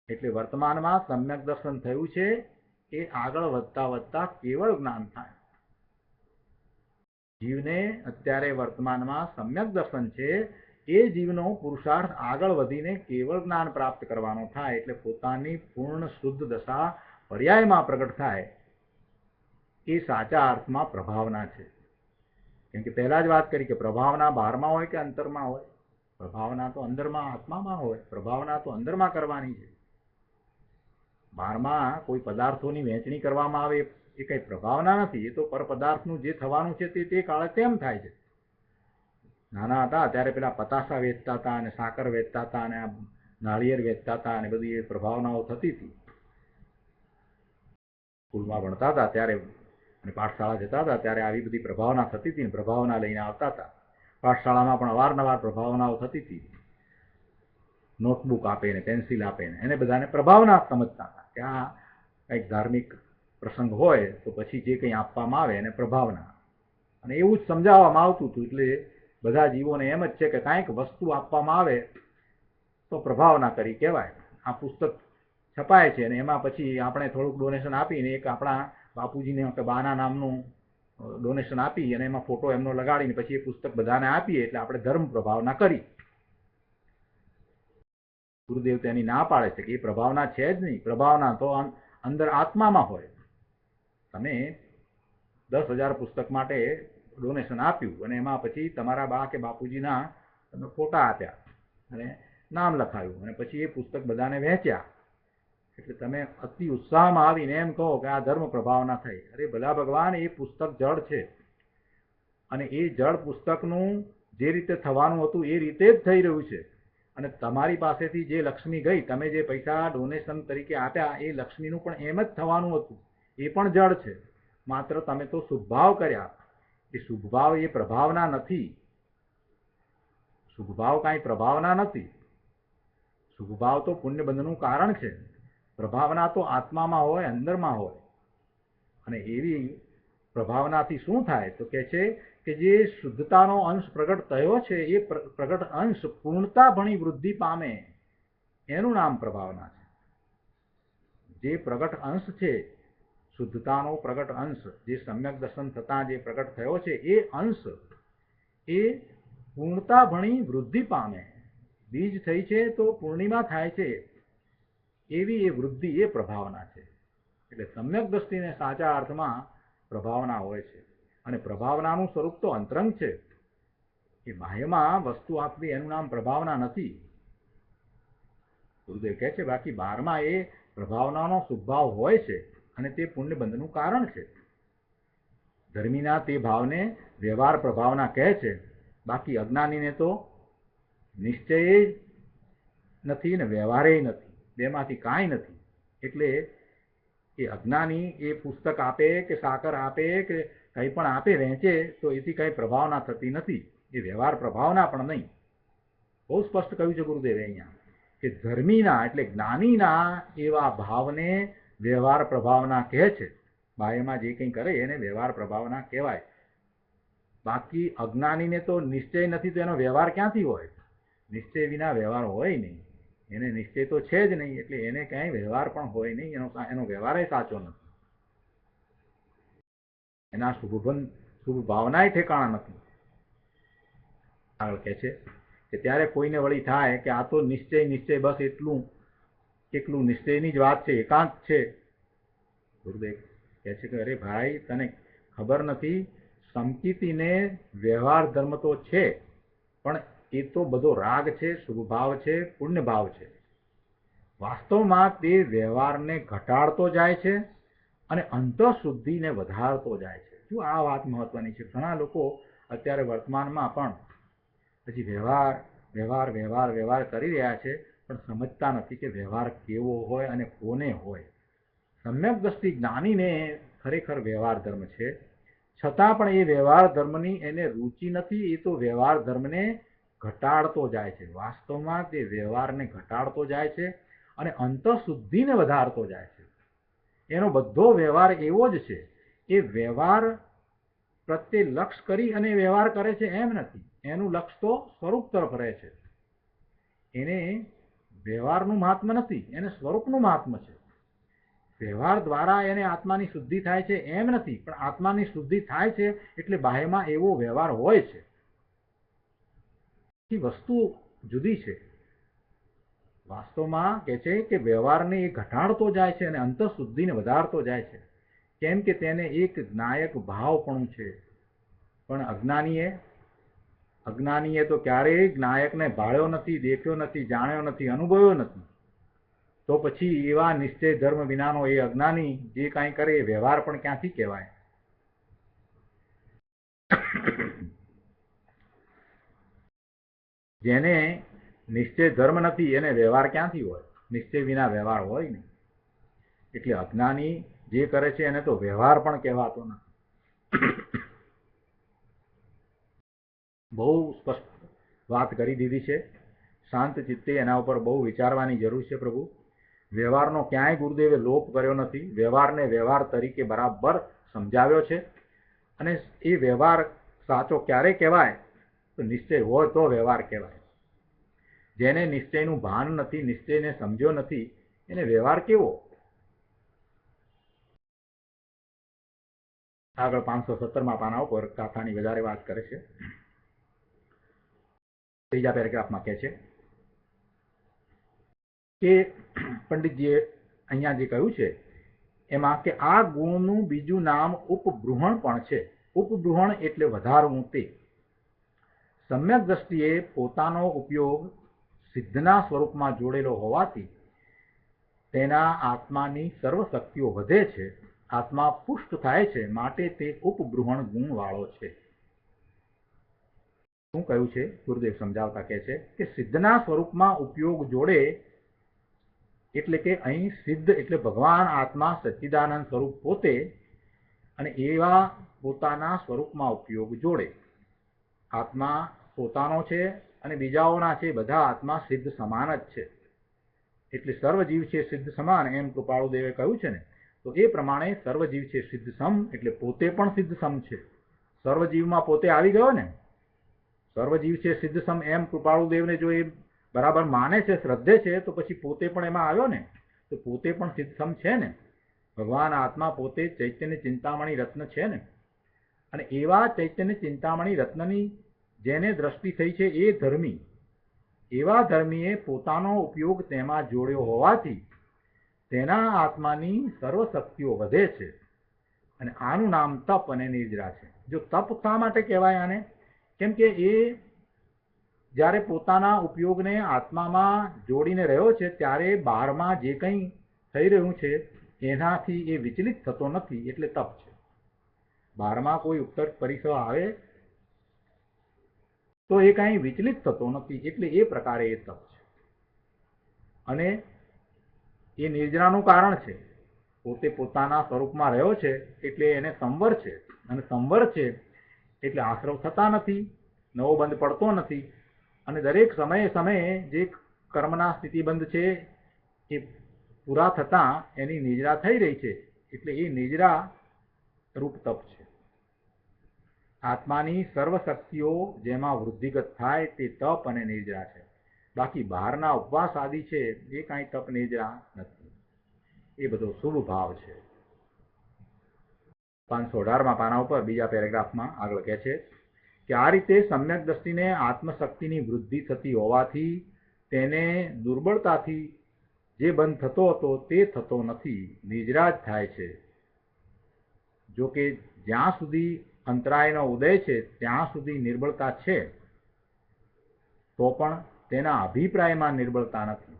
એટલે વર્તમાનમાં સમ્યક દર્શન થયું છે એ આગળ વધતા વધતા કેવળ જ્ઞાન થાય. જીવને અત્યારે વર્તમાનમાં સમ્યક દર્શન છે, એ જીવનો પુરુષાર્થ આગળ વધીને કેવળ જ્ઞાન પ્રાપ્ત કરવાનો થાય. એટલે પોતાની પૂર્ણ શુદ્ધ દશા પર્યાયમાં પ્રગટ થાય. એ સાચા અર્થમાં પ્રભાવના છે. કેમ કે પહેલા જ વાત કરી કે પ્રભાવના બહારમાં હોય કે અંતરમાં હોય. પ્રભાવના તો અંદરમાં આત્મામાં હોય. પ્રભાવના તો અંદરમાં કરવાની છે. બહારમાં કોઈ પદાર્થોની વહેંચણી કરવામાં આવે એ કઈ પ્રભાવના નથી. એ તો પર પદાર્થનું જે થવાનું છે તે કાળે તેમ થાય છે. નાના હતા ત્યારે પેલા પતાસા વેચતા હતા અને સાકર વેચતા હતા અને આ નાળિયેર વેચતા હતા અને બધી એ પ્રભાવનાઓ થતી હતી. સ્કૂલમાં ભણતા હતા ત્યારે અને પાઠશાળા જતા હતા ત્યારે આવી બધી પ્રભાવના થતી હતી ને પ્રભાવના લઈને આવતા હતા. પાઠશાળામાં પણ અવારનવાર પ્રભાવનાઓ થતી હતી. નોટબુક આપે ને પેન્સિલ આપે ને એને બધાને પ્રભાવના સમજતા હતા કે આ કંઈક ધાર્મિક પ્રસંગ હોય તો પછી જે કંઈ આપવામાં આવે એને પ્રભાવના. અને એવું જ સમજાવવામાં આવતું હતું. એટલે બધા જીવોને એમ જ છે કે કાંઈક વસ્તુ આપવામાં આવે તો પ્રભાવના કરી કહેવાય. આ પુસ્તક છપાય છે અને એમાં પછી આપણે થોડુંક ડોનેશન આપીને એક આપણા બાપુજીને કે બાના નામનું ડોનેશન આપી અને એમાં ફોટો એમનો લગાડીને પછી એ પુસ્તક બધાને આપીએ એટલે આપણે ધર્મ પ્રભાવના કરી. ગુરુદેવ તેની ના પાડે છે કે એ પ્રભાવના છે જ નહીં. પ્રભાવના તો અંદર આત્મામાં હોય. તમે 10,000 પુસ્તક માટે ડોનેશન આપ્યું અને એમાં પછી તમારા બા કે બાપુજીના તમે ફોટા આપ્યા અને નામ લખાયું અને પછી એ પુસ્તક બધાને વહેંચ્યા. એટલે તમે અતિ ઉત્સાહમાં આવીને એમ કહો કે આ ધર્મ પ્રભાવના થઈ. અરે ભલા ભગવાન, એ પુસ્તક જળ છે અને એ જળ પુસ્તકનું જે રીતે થવાનું હતું એ રીતે જ થઈ રહ્યું છે. અને તમારી પાસેથી જે લક્ષ્મી ગઈ, તમે જે પૈસા ડોનેશન તરીકે આપ્યા, એ લક્ષ્મીનું પણ એમ જ થવાનું હતું. એ પણ જળ છે. માત્ર તમે તો શુભભાવ કર્યા. એ શુભભાવ એ પ્રભાવના નથી. શુભભાવ કાંઈ પ્રભાવના નથી. શુભભાવ તો પુણ્યબંધનું કારણ છે. પ્રભાવના તો આત્મામાં હોય, અંદરમાં હોય. અને એવી પ્રભાવનાથી શું થાય તો કે છે કે જે શુદ્ધતાનો અંશ પ્રગટ થયો છે એ પ્રગટ અંશ પૂર્ણતા ભણી વૃદ્ધિ પામે, એનું નામ પ્રભાવના છે. જે પ્રગટ અંશ છે, શુદ્ધતાનો પ્રગટ અંશ, જે સમ્યક દર્શન થતા જે પ્રગટ થયો છે, એ અંશ એ પૂર્ણતા ભણી વૃદ્ધિ પામે. બીજ થઈ છે તો પૂર્ણિમા થાય છે, એવી એ વૃદ્ધિ એ પ્રભાવના છે. એટલે સમ્યક દ્રષ્ટિને સાચા અર્થમાં પ્રભાવના હોય છે. અને પ્રભાવનાનું સ્વરૂપ તો અંતરંગ છે. એ બાહ્યમાં વસ્તુ આપવી એનું નામ પ્રભાવના નથી. ગુરુદેવ કહે છે બાકી બહારમાં એ પ્રભાવનાનો શુભભાવ હોય છે અને તે પુણ્યબંધનું કારણ છે. ધર્મીના તે ભાવને વ્યવહાર પ્રભાવના કહે છે. બાકી અજ્ઞાનીને તો નિશ્ચય નથી ને વ્યવહારે નથી. બેમાંથી કાંઈ નથી. એટલે એ અજ્ઞાની એ પુસ્તક આપે કે સાકર આપે કે કંઈ પણ આપે, વહેંચે, તો એથી કંઈ પ્રભાવના થતી નથી. એ વ્યવહાર પ્રભાવના પણ નહીં. બહુ સ્પષ્ટ કહ્યું છે ગુરુદેવે અહીંયા કે ધર્મીના એટલે જ્ઞાનીના એવા ભાવને વ્યવહાર પ્રભાવના કહે છે. બાહ્યમાં જે કંઈ કરે એને વ્યવહાર પ્રભાવના કહેવાય. બાકી અજ્ઞાનીને તો નિશ્ચય નથી તો એનો વ્યવહાર ક્યાંથી હોય? નિશ્ચય વિના વ્યવહાર હોય નહીં. એને નિશ્ચય તો છે જ નહીં, એટલે એને ક્યાંય વ્યવહાર પણ હોય નહીં. એનો વ્યવહાર સાચો નથી. એના શુભ ભાવનાય ઠેકાણા નથી. આગળ કહે છે કે ત્યારે કોઈને વળી થાય કે આ તો નિશ્ચય બસ એકલું નિશ્ચયની જ વાત છે, એકાંત છે. ગુરુદેવ કહે છે કે અરે ભાઈ, તને ખબર નથી, સમકીતીને વ્યવહાર ધર્મ તો છે, પણ એ તો બધો રાગ છે, શુભભાવ છે, પુણ્યભાવ છે. વાસ્તવમાં તે વ્યવહારને ઘટાડતો જાય છે અને અંતઃશુદ્ધિને વધારતો જાય છે. જો આ વાત મહત્વની છે. ઘણા લોકો અત્યારે વર્તમાનમાં પણ પછી વ્યવહાર કરી રહ્યા છે, પણ સમજતા નથી કે વ્યવહાર કેવો હોય અને કોને હોય. સમ્યક દ્રષ્ટિ જ્ઞાનીને ખરેખર વ્યવહાર ધર્મ છે, છતાં પણ એ વ્યવહાર ધર્મની એને રુચિ નથી. એ તો વ્યવહાર ધર્મને ઘટાડતો જાય છે. વાસ્તવમાં તે વ્યવહારને ઘટાડતો જાય છે અને અંતઃશુદ્ધિને વધારતો જાય છે. એનો બધો વ્યવહાર એવો જ છે. એ વ્યવહાર પ્રત્યે લક્ષ કરી અને વ્યવહાર કરે છે એમ નથી. એનું લક્ષ તો સ્વરૂપ તરફ રહે છે. એને વ્યવહારનું મહાત્મ્ય નથી, એને સ્વરૂપનું મહાત્મ્ય છે. વ્યવહાર દ્વારા એને આત્માની શુદ્ધિ થાય છે એમ નથી, પણ આત્માની શુદ્ધિ થાય છે એટલે બાહ્યમાં એવો વ્યવહાર હોય છે. વસ્તુ જુદી છે. વાસ્તવમાં કહે છે કે વ્યવહારને એ ઘટાડતો જાય છે અને અંતઃશુદ્ધિને વધારતો જાય છે. કેમ કે તેને એક નાયક ભાવપણું છે. પણ અજ્ઞાનીએ તો ક્યારેય નાયકને ભાળ્યો નથી, દેખ્યો નથી, જાણ્યો નથી, અનુભવ્યો નથી. તો પછી એવા નિશ્ચય ધર્મ વિનાનો એ અજ્ઞાની જે કાંઈ કરે એ વ્યવહાર પણ ક્યાંથી કહેવાય? જેને નિશ્ચય ધર્મ નથી એને વ્યવહાર ક્યાંથી હોય? નિશ્ચય વિના વ્યવહાર હોય ને. એટલે અજ્ઞાની જે કરે છે એને તો વ્યવહાર પણ કહેવાતો નથી. બહુ સ્પષ્ટ વાત કરી દીધી છે. શાંત ચિત્તે એના ઉપર બહુ વિચારવાની જરૂર છે. પ્રભુ વ્યવહારનો ક્યાંય ગુરુદેવે લોપ કર્યો નથી. વ્યવહારને વ્યવહાર તરીકે બરાબર સમજાવ્યો છે. અને એ વ્યવહાર સાચો ક્યારે કહેવાય? તો નિશ્ચય હોય તો વ્યવહાર કહેવાય. જેને નિશ્ચયનું ભાન નથી, નિશ્ચયને સમજ્યો નથી, એને વ્યવહાર કેવો? આગળ 517માં પાના ઉપર ગાથાની વધારે વાત કરે છે. ત્રીજા પેરેગ્રાફમાં કહે છે કે પંડિતજીએ અહીંયા જે કહ્યું છે એમાં કે આ ગુણનું બીજું નામ ઉપબૃહણ પણ છે. ઉપબૃહણ એટલે વધારવું તે. સમ્યક દ્રષ્ટિએ પોતાનો ઉપયોગ સિદ્ધના સ્વરૂપમાં જોડેલો હોવાથી તેના આત્માની સર્વ શક્તિઓ વધે છે. આત્મા પુષ્ટ થાય છે, માટે તે ઉપબૃહણ ગુણ વાળો છે. શું કહ્યું છે? ગુરુદેવ સમજાવતા કહે છે કે સિદ્ધના સ્વરૂપમાં ઉપયોગ જોડે એટલે કે અહીં સિદ્ધ એટલે ભગવાન આત્મા સચ્ચિદાનંદ સ્વરૂપ પોતે, અને એવા પોતાના સ્વરૂપમાં ઉપયોગ જોડે. આત્મા પોતાનો છે અને બીજાઓના છે. બધા આત્મા સિદ્ધ સમાન જ છે. એટલે સર્વજીવ છે સિદ્ધ સમાન, એમ કૃપાળુદેવે કહ્યું છે ને. તો એ પ્રમાણે સર્વજીવ છે સિદ્ધ સમ, એટલે પોતે પણ સિદ્ધ સમ છે. સર્વજીવમાં પોતે આવી ગયો ને. સર્વજીવ છે સિદ્ધ સમ એમ કૃપાળુદેવને જો એ બરાબર માને છે, શ્રદ્ધે છે, તો પછી પોતે પણ એમાં આવ્યો ને. તો પોતે પણ સિદ્ધ સમ છે ને. ભગવાન આત્મા પોતે ચૈતન્ય ચિંતામણી રત્ન છે ને. અને એવા ચૈતન્ય ચિંતામણી રત્નની જેને દ્રષ્ટિ થઈ છે એ ધર્મી, એવા ધર્મીએ પોતાનો ઉપયોગ તેમાં જોડ્યો હોવાથી તેના આત્માની સર્વ શક્તિઓ વધે છે. અને આનું નામ તપ અને નિર્જરા છે. જો તપ શા માટે કહેવાય આને? કેમ કે એ જ્યારે પોતાના ઉપયોગને આત્મામાં જોડીને રહ્યો છે ત્યારે બહારમાં જે કંઈ થઈ રહ્યું છે એનાથી એ વિચલિત થતો નથી, એટલે તપ છે. બહારમાં કોઈ ઉત્તર પરિસર આવે તો એ કાંઈ વિચલિત થતો નથી, એટલે એ પ્રકારે એ તપ છે. અને એ નિર્જરાનું કારણ છે. પોતે પોતાના સ્વરૂપમાં રહ્યો છે એટલે એને સંવર છે. અને સંવર છે એટલે આશ્રવ થતા નથી, નવો બંધ પડતો નથી. અને દરેક સમયે જે કર્મના સ્થિતિબંધ છે એ પૂરા થતાં એની નિજરા થઈ રહી છે. એટલે એ નિજરા રૂપ તપ છે. આત્માની સર્વ શક્તિઓ જેમાં વૃદ્ધિગત થાય તે તપ અને નિજરા છે. બાકી બહારના ઉપવાસ આદિ છે એ કાંઈ તપ નિજરા નથી. એ બધો શુભ ભાવ છે. 518માં પાના ઉપર બીજા પેરેગ્રાફમાં આગળ કહે છે કે આ રીતે સમ્યક દ્રષ્ટિને આત્મશક્તિની વૃદ્ધિ થતી હોવાથી તેને દુર્બળતાથી જે બંધ થતો હતો તે થતો નથી, નિજરા જ થાય છે. જો કે જ્યાં સુધી અંતરાયનો ઉદય છે ત્યાં સુધી નિર્બળતા છે, તો પણ તેના અભિપ્રાયમાં નિર્બળતા નથી.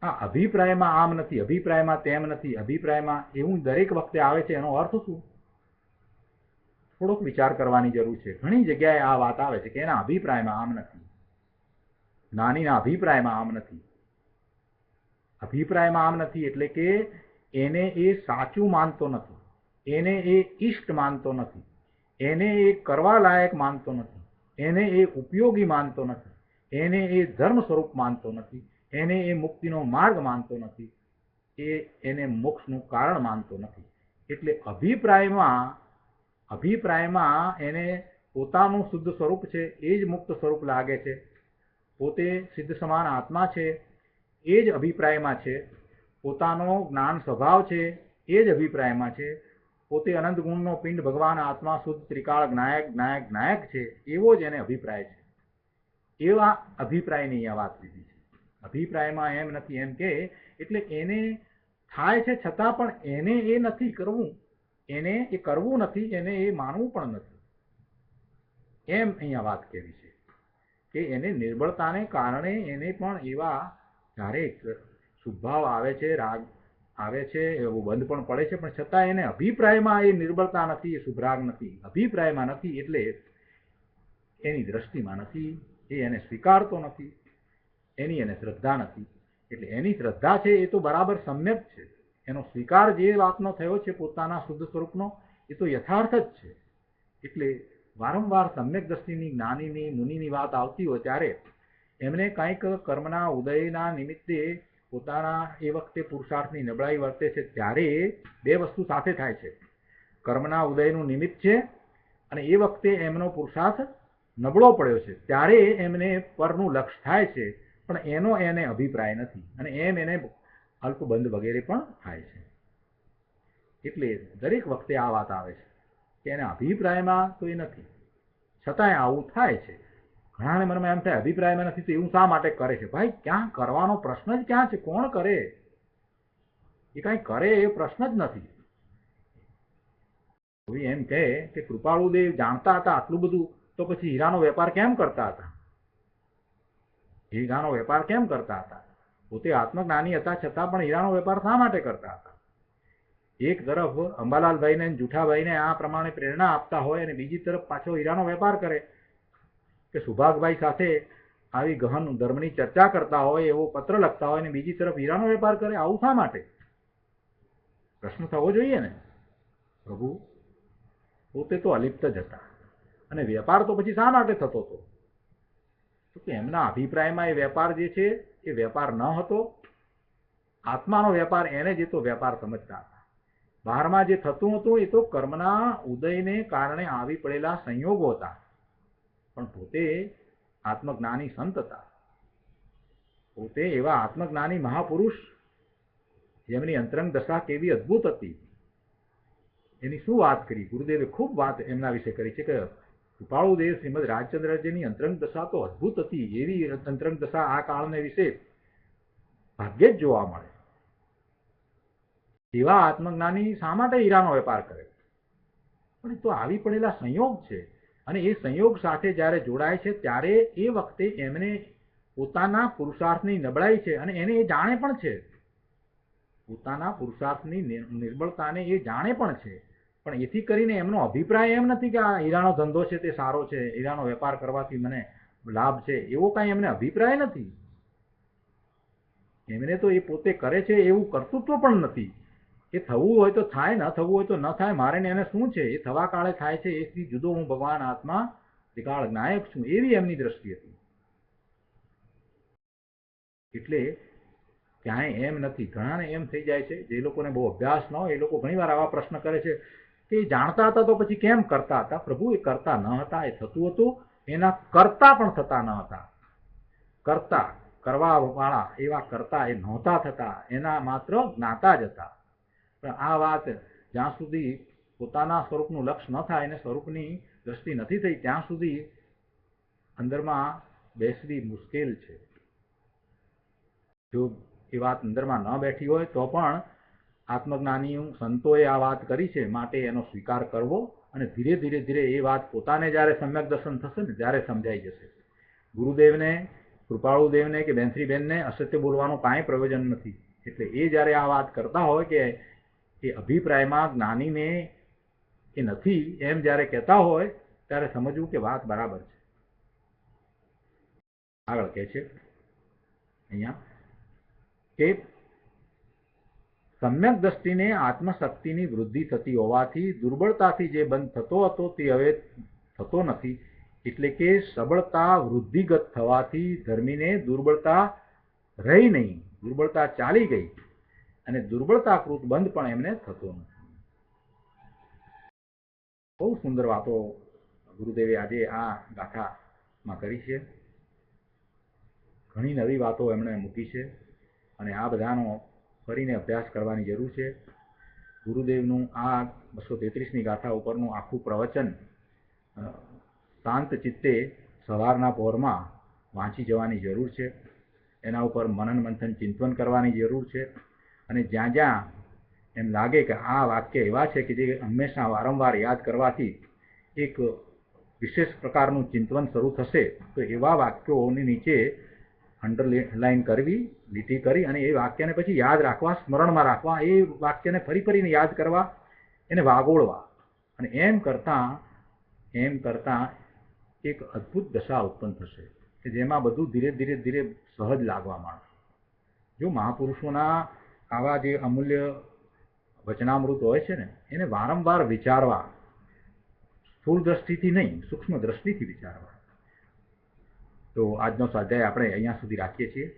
આ અભિપ્રાયમાં આમ નથી, અભિપ્રાયમાં તેમ નથી, અભિપ્રાયમાં એવું દરેક વખતે આવે છે. એનો અર્થ શું? થોડોક વિચાર કરવાની જરૂર છે. ઘણી જગ્યાએ આ વાત આવે છે કે એના અભિપ્રાયમાં આમ નથી, નાનીના અભિપ્રાયમાં આમ નથી. અભિપ્રાયમાં આમ નથી એટલે કે એને એ સાચું માનતો નથી, એને એ ઈષ્ટ માનતો નથી, એને એ કરવા લાયક માનતો નથી, એને એ ઉપયોગી માનતો નથી, એને એ ધર્મ સ્વરૂપ માનતો નથી, એને એ મુક્તિનો માર્ગ માનતો નથી, એને મોક્ષનું કારણ માનતો નથી. એટલે અભિપ્રાયમાં એને પોતાનું શુદ્ધ સ્વરૂપ છે એ જ મુક્ત સ્વરૂપ લાગે છે. પોતે સિદ્ધ સમાન આત્મા છે એ જ અભિપ્રાયમાં છે. પોતાનો જ્ઞાન સ્વભાવ છે એ જ અભિપ્રાયમાં છે. પોતે અનંત ગુણનો પિંડ ભગવાન આત્મા શુદ્ધ ત્રિકાળ જ્ઞાયક છે, એવો જ એને અભિપ્રાય છે. એવા અભિપ્રાયની અહીંયા વાત લીધી છે. અભિપ્રાયમાં એમ નથી એમ કે એટલે એને થાય છે છતાં પણ એને એ નથી કરવું, એને એ કરવું નથી, એને એ માનવું પણ નથી, એમ અહીંયા વાત કરી છે કે એને નિર્બળતાને કારણે એને પણ એવા જ્યારે શુભભાવ આવે છે, રાગ આવે છે, એવું બંધ પણ પડે છે, પણ છતાં એને અભિપ્રાયમાં એ નિર્બળતા નથી, એ શુભરાગ નથી, અભિપ્રાયમાં નથી, એટલે એની દ્રષ્ટિમાં નથી, એ એને સ્વીકારતો નથી, એની એને શ્રદ્ધા નથી. એટલે એની શ્રદ્ધા છે એ તો બરાબર સમ્યક છે, એનો સ્વીકાર જે વાતનો થયો છે પોતાના શુદ્ધ સ્વરૂપનો એ તો યથાર્થ જ છે. એટલે વારંવાર સમ્યક દ્રષ્ટિની, જ્ઞાનીની, મુનિની વાત આવતી હોય ત્યારે એમને કંઈક કર્મના ઉદયના નિમિત્તે પોતાના એ વખતે પુરુષાર્થની નબળાઈ વર્તે છે, ત્યારે બે વસ્તુ સાથે થાય છે. કર્મના ઉદયનું નિમિત્ત છે અને એ વખતે એમનો પુરુષાર્થ નબળો પડ્યો છે, ત્યારે એમને પરનું લક્ષ્ય થાય છે, પણ એનો એને અભિપ્રાય નથી અને એમ એને અલ્પબંધ વગેરે પણ થાય છે. એટલે દરેક વખતે આ વાત આવે છે કે એને અભિપ્રાયમાં તો એ નથી, છતાંય આવું થાય છે. ઘણાને મનમાં એમ થાય અભિપ્રાયમાં નથી તો એવું શા માટે કરે છે? ભાઈ, ક્યાં કરવાનો પ્રશ્ન જ ક્યાં છે? કોણ કરે? એ કાંઈ કરે એ પ્રશ્ન જ નથી. કોઈ એમ કહે કે કૃપાળુદેવ જાણતા હતા આટલું બધું, તો પછી હીરાનો વેપાર કેમ કરતા હતા? હીરાનો વેપાર કેમ કરતા હતા? પોતે આત્મજ્ઞાની હતા છતાં પણ હીરાનો વેપાર શા માટે કરતા હતા? એક તરફ અંબાલાલભાઈને જુઠાભાઈને આ પ્રમાણે પ્રેરણા આપતા હોય અને બીજી તરફ પાછો હીરાનો વેપાર કરે કે સુભાગભાઈ સાથે આવી ગહન ધર્મની ચર્ચા કરતા હોય, એવો પત્ર લખતા હોય અને બીજી તરફ હીરાનો વેપાર કરે. આવું શા માટે? પ્રશ્ન થવો જોઈએ ને. પ્રભુ પોતે તો અલિપ્ત જ હતા અને વેપાર તો પછી શા માટે થતો હતો? તો કે એમના અભિપ્રાયમાં એ વેપાર જે છે એ વેપાર ન હતો, આત્માનો વેપાર એને જે તો વેપાર સમજતા હતા. બહારમાં જે થતું હતું એ તો કર્મના ઉદયને કારણે આવી પડેલા સંયોગો હતા, પણ પોતે આત્મજ્ઞાની સંત હતા, પોતે એવા આત્મજ્ઞાની મહાપુરુષ જેમની અંતરંગ દશા કેવી અદ્ભુત હતી એની શું વાત કરી. ગુરુદેવે ખૂબ વાત એમના વિશે કરી છે કે કૃપાળુદેવ શ્રીમદ રાજચંદ્રજીની અંતરંગ દશા તો અદ્ભુત હતી. એવી અંતરંગ દશા આ કાળને વિશે ભાગ્યે જ જોવા મળે. એવા આત્મજ્ઞાની શા માટે હીરાનો વેપાર કરે? પણ એ તો આવી પડેલા સંયોગ છે અને એ સંયોગ સાથે જ્યારે જોડાય છે ત્યારે એ વખતે એમને પોતાના પુરુષાર્થની નબળાઈ છે અને એને એ જાણે પણ છે, પોતાના પુરુષાર્થની નિર્બળતાને એ જાણે પણ છે, પણ એથી કરીને એમનો અભિપ્રાય એમ નથી કે આ હીરાનો ધંધો છે તે સારો છે, હીરાનો વેપાર કરવાથી મને લાભ છે, એવો કાંઈ એમને અભિપ્રાય નથી. એમને તો એ પોતે કરે છે એવું કર્તૃત્વ પણ નથી. એ થવું હોય તો થાય, ન થવું હોય તો ન થાય, મારે ને એને શું છે? એ થવા કાળે થાય છે, એથી જુદો હું ભગવાન આત્મા ત્રિકાળ નાયક છું, એવી એમની દ્રષ્ટિ હતી. એટલે ક્યાંય એમ નથી. ઘણાને એમ થઈ જાય છે, જે લોકોને બહુ અભ્યાસ ન હોય એ લોકો ઘણીવાર આવા પ્રશ્ન કરે છે કે એ જાણતા હતા તો પછી કેમ કરતા હતા? પ્રભુ, એ કરતા ન હતા, એ થતું હતું, એના કરતા પણ થતા ન હતા. કરતા કરવા વાળા એવા કરતા એ નહોતા થતા, એના માત્ર જ્ઞાતા જ હતા. પણ આ વાત જ્યાં સુધી પોતાના સ્વરૂપનું લક્ષ્ય ન થાય અને સ્વરૂપની દ્રષ્ટિ નથી થઈ ત્યાં સુધી અંદરમાં બેસવી મુશ્કેલ છે. જો એ વાત અંદરમાં ન બેઠી હોય તો પણ આત્મજ્ઞાની સંતોએ આ વાત કરી છે, માટે એનો સ્વીકાર કરવો અને ધીરે ધીરે ધીરે એ વાત પોતાને જ્યારે સમ્યક દર્શન થશે ને ત્યારે સમજાઈ જશે. ગુરુદેવને, કૃપાળુદેવને કે બેનશ્રીબેનને અસત્ય બોલવાનું કાંઈ પ્રયોજન નથી. એટલે એ જ્યારે આ વાત કરતા હોય કે એ અભિપ્રાયમાં જ્ઞાનીને એ નથી એમ જ્યારે કહેતા હોય ત્યારે સમજવું કે વાત બરાબર છે. આગળ કહે છે અહીંયા કે સમ્યક દ્રષ્ટિને આત્મશક્તિની વૃદ્ધિ થતી હોવાથી દુર્બળતાથી જે બંધ થતો હતો તે હવે થતો નથી. એટલે કે સબળતા વૃદ્ધિગત થવાથી ધર્મીને દુર્બળતા રહી નહીં, દુર્બળતા ચાલી ગઈ અને દુર્બળતાકૃત બંધ પણ એમને થતો નથી. બહુ સુંદર વાતો ગુરુદેવે આજે આ ગાથામાં કરી છે. ઘણી નવી વાતો એમણે મૂકી છે અને આ બધાનો ફરીને અભ્યાસ કરવાની જરૂર છે. ગુરુદેવનું આ 233ની ગાથા ઉપરનું આખું પ્રવચન શાંત ચિત્તે સવારના પહોરમાં વાંચી જવાની જરૂર છે. એના ઉપર મનન મંથન ચિંતન કરવાની જરૂર છે અને જ્યાં જ્યાં એમ લાગે કે આ વાક્ય એવા છે કે જે હંમેશા વારંવાર યાદ કરવાથી એક વિશેષ પ્રકારનું ચિંતન શરૂ થશે, તો એવા વાક્યોની નીચે અંડરલાઈન કરવી, લીટી કરી, અને એ વાક્યને પછી યાદ રાખવા, સ્મરણમાં રાખવા, એ વાક્યને ફરી ફરીને યાદ કરવા, એને વાગોળવા. અને એમ કરતાં એક અદ્ભુત દશા ઉત્પન્ન થશે કે જેમાં બધું ધીરે ધીરે ધીરે સહજ લાગવા માંડશે. જો મહાપુરુષોના આવા જે અમૂલ્ય વચનામૃત હોય છે ને, એને વારંવાર વિચારવા, સ્થૂળ દ્રષ્ટિથી નહીં, સૂક્ષ્મ દ્રષ્ટિથી વિચારવા. તો આજનો સ્વાધ્યાય આપણે અહીંયા સુધી રાખીએ છીએ.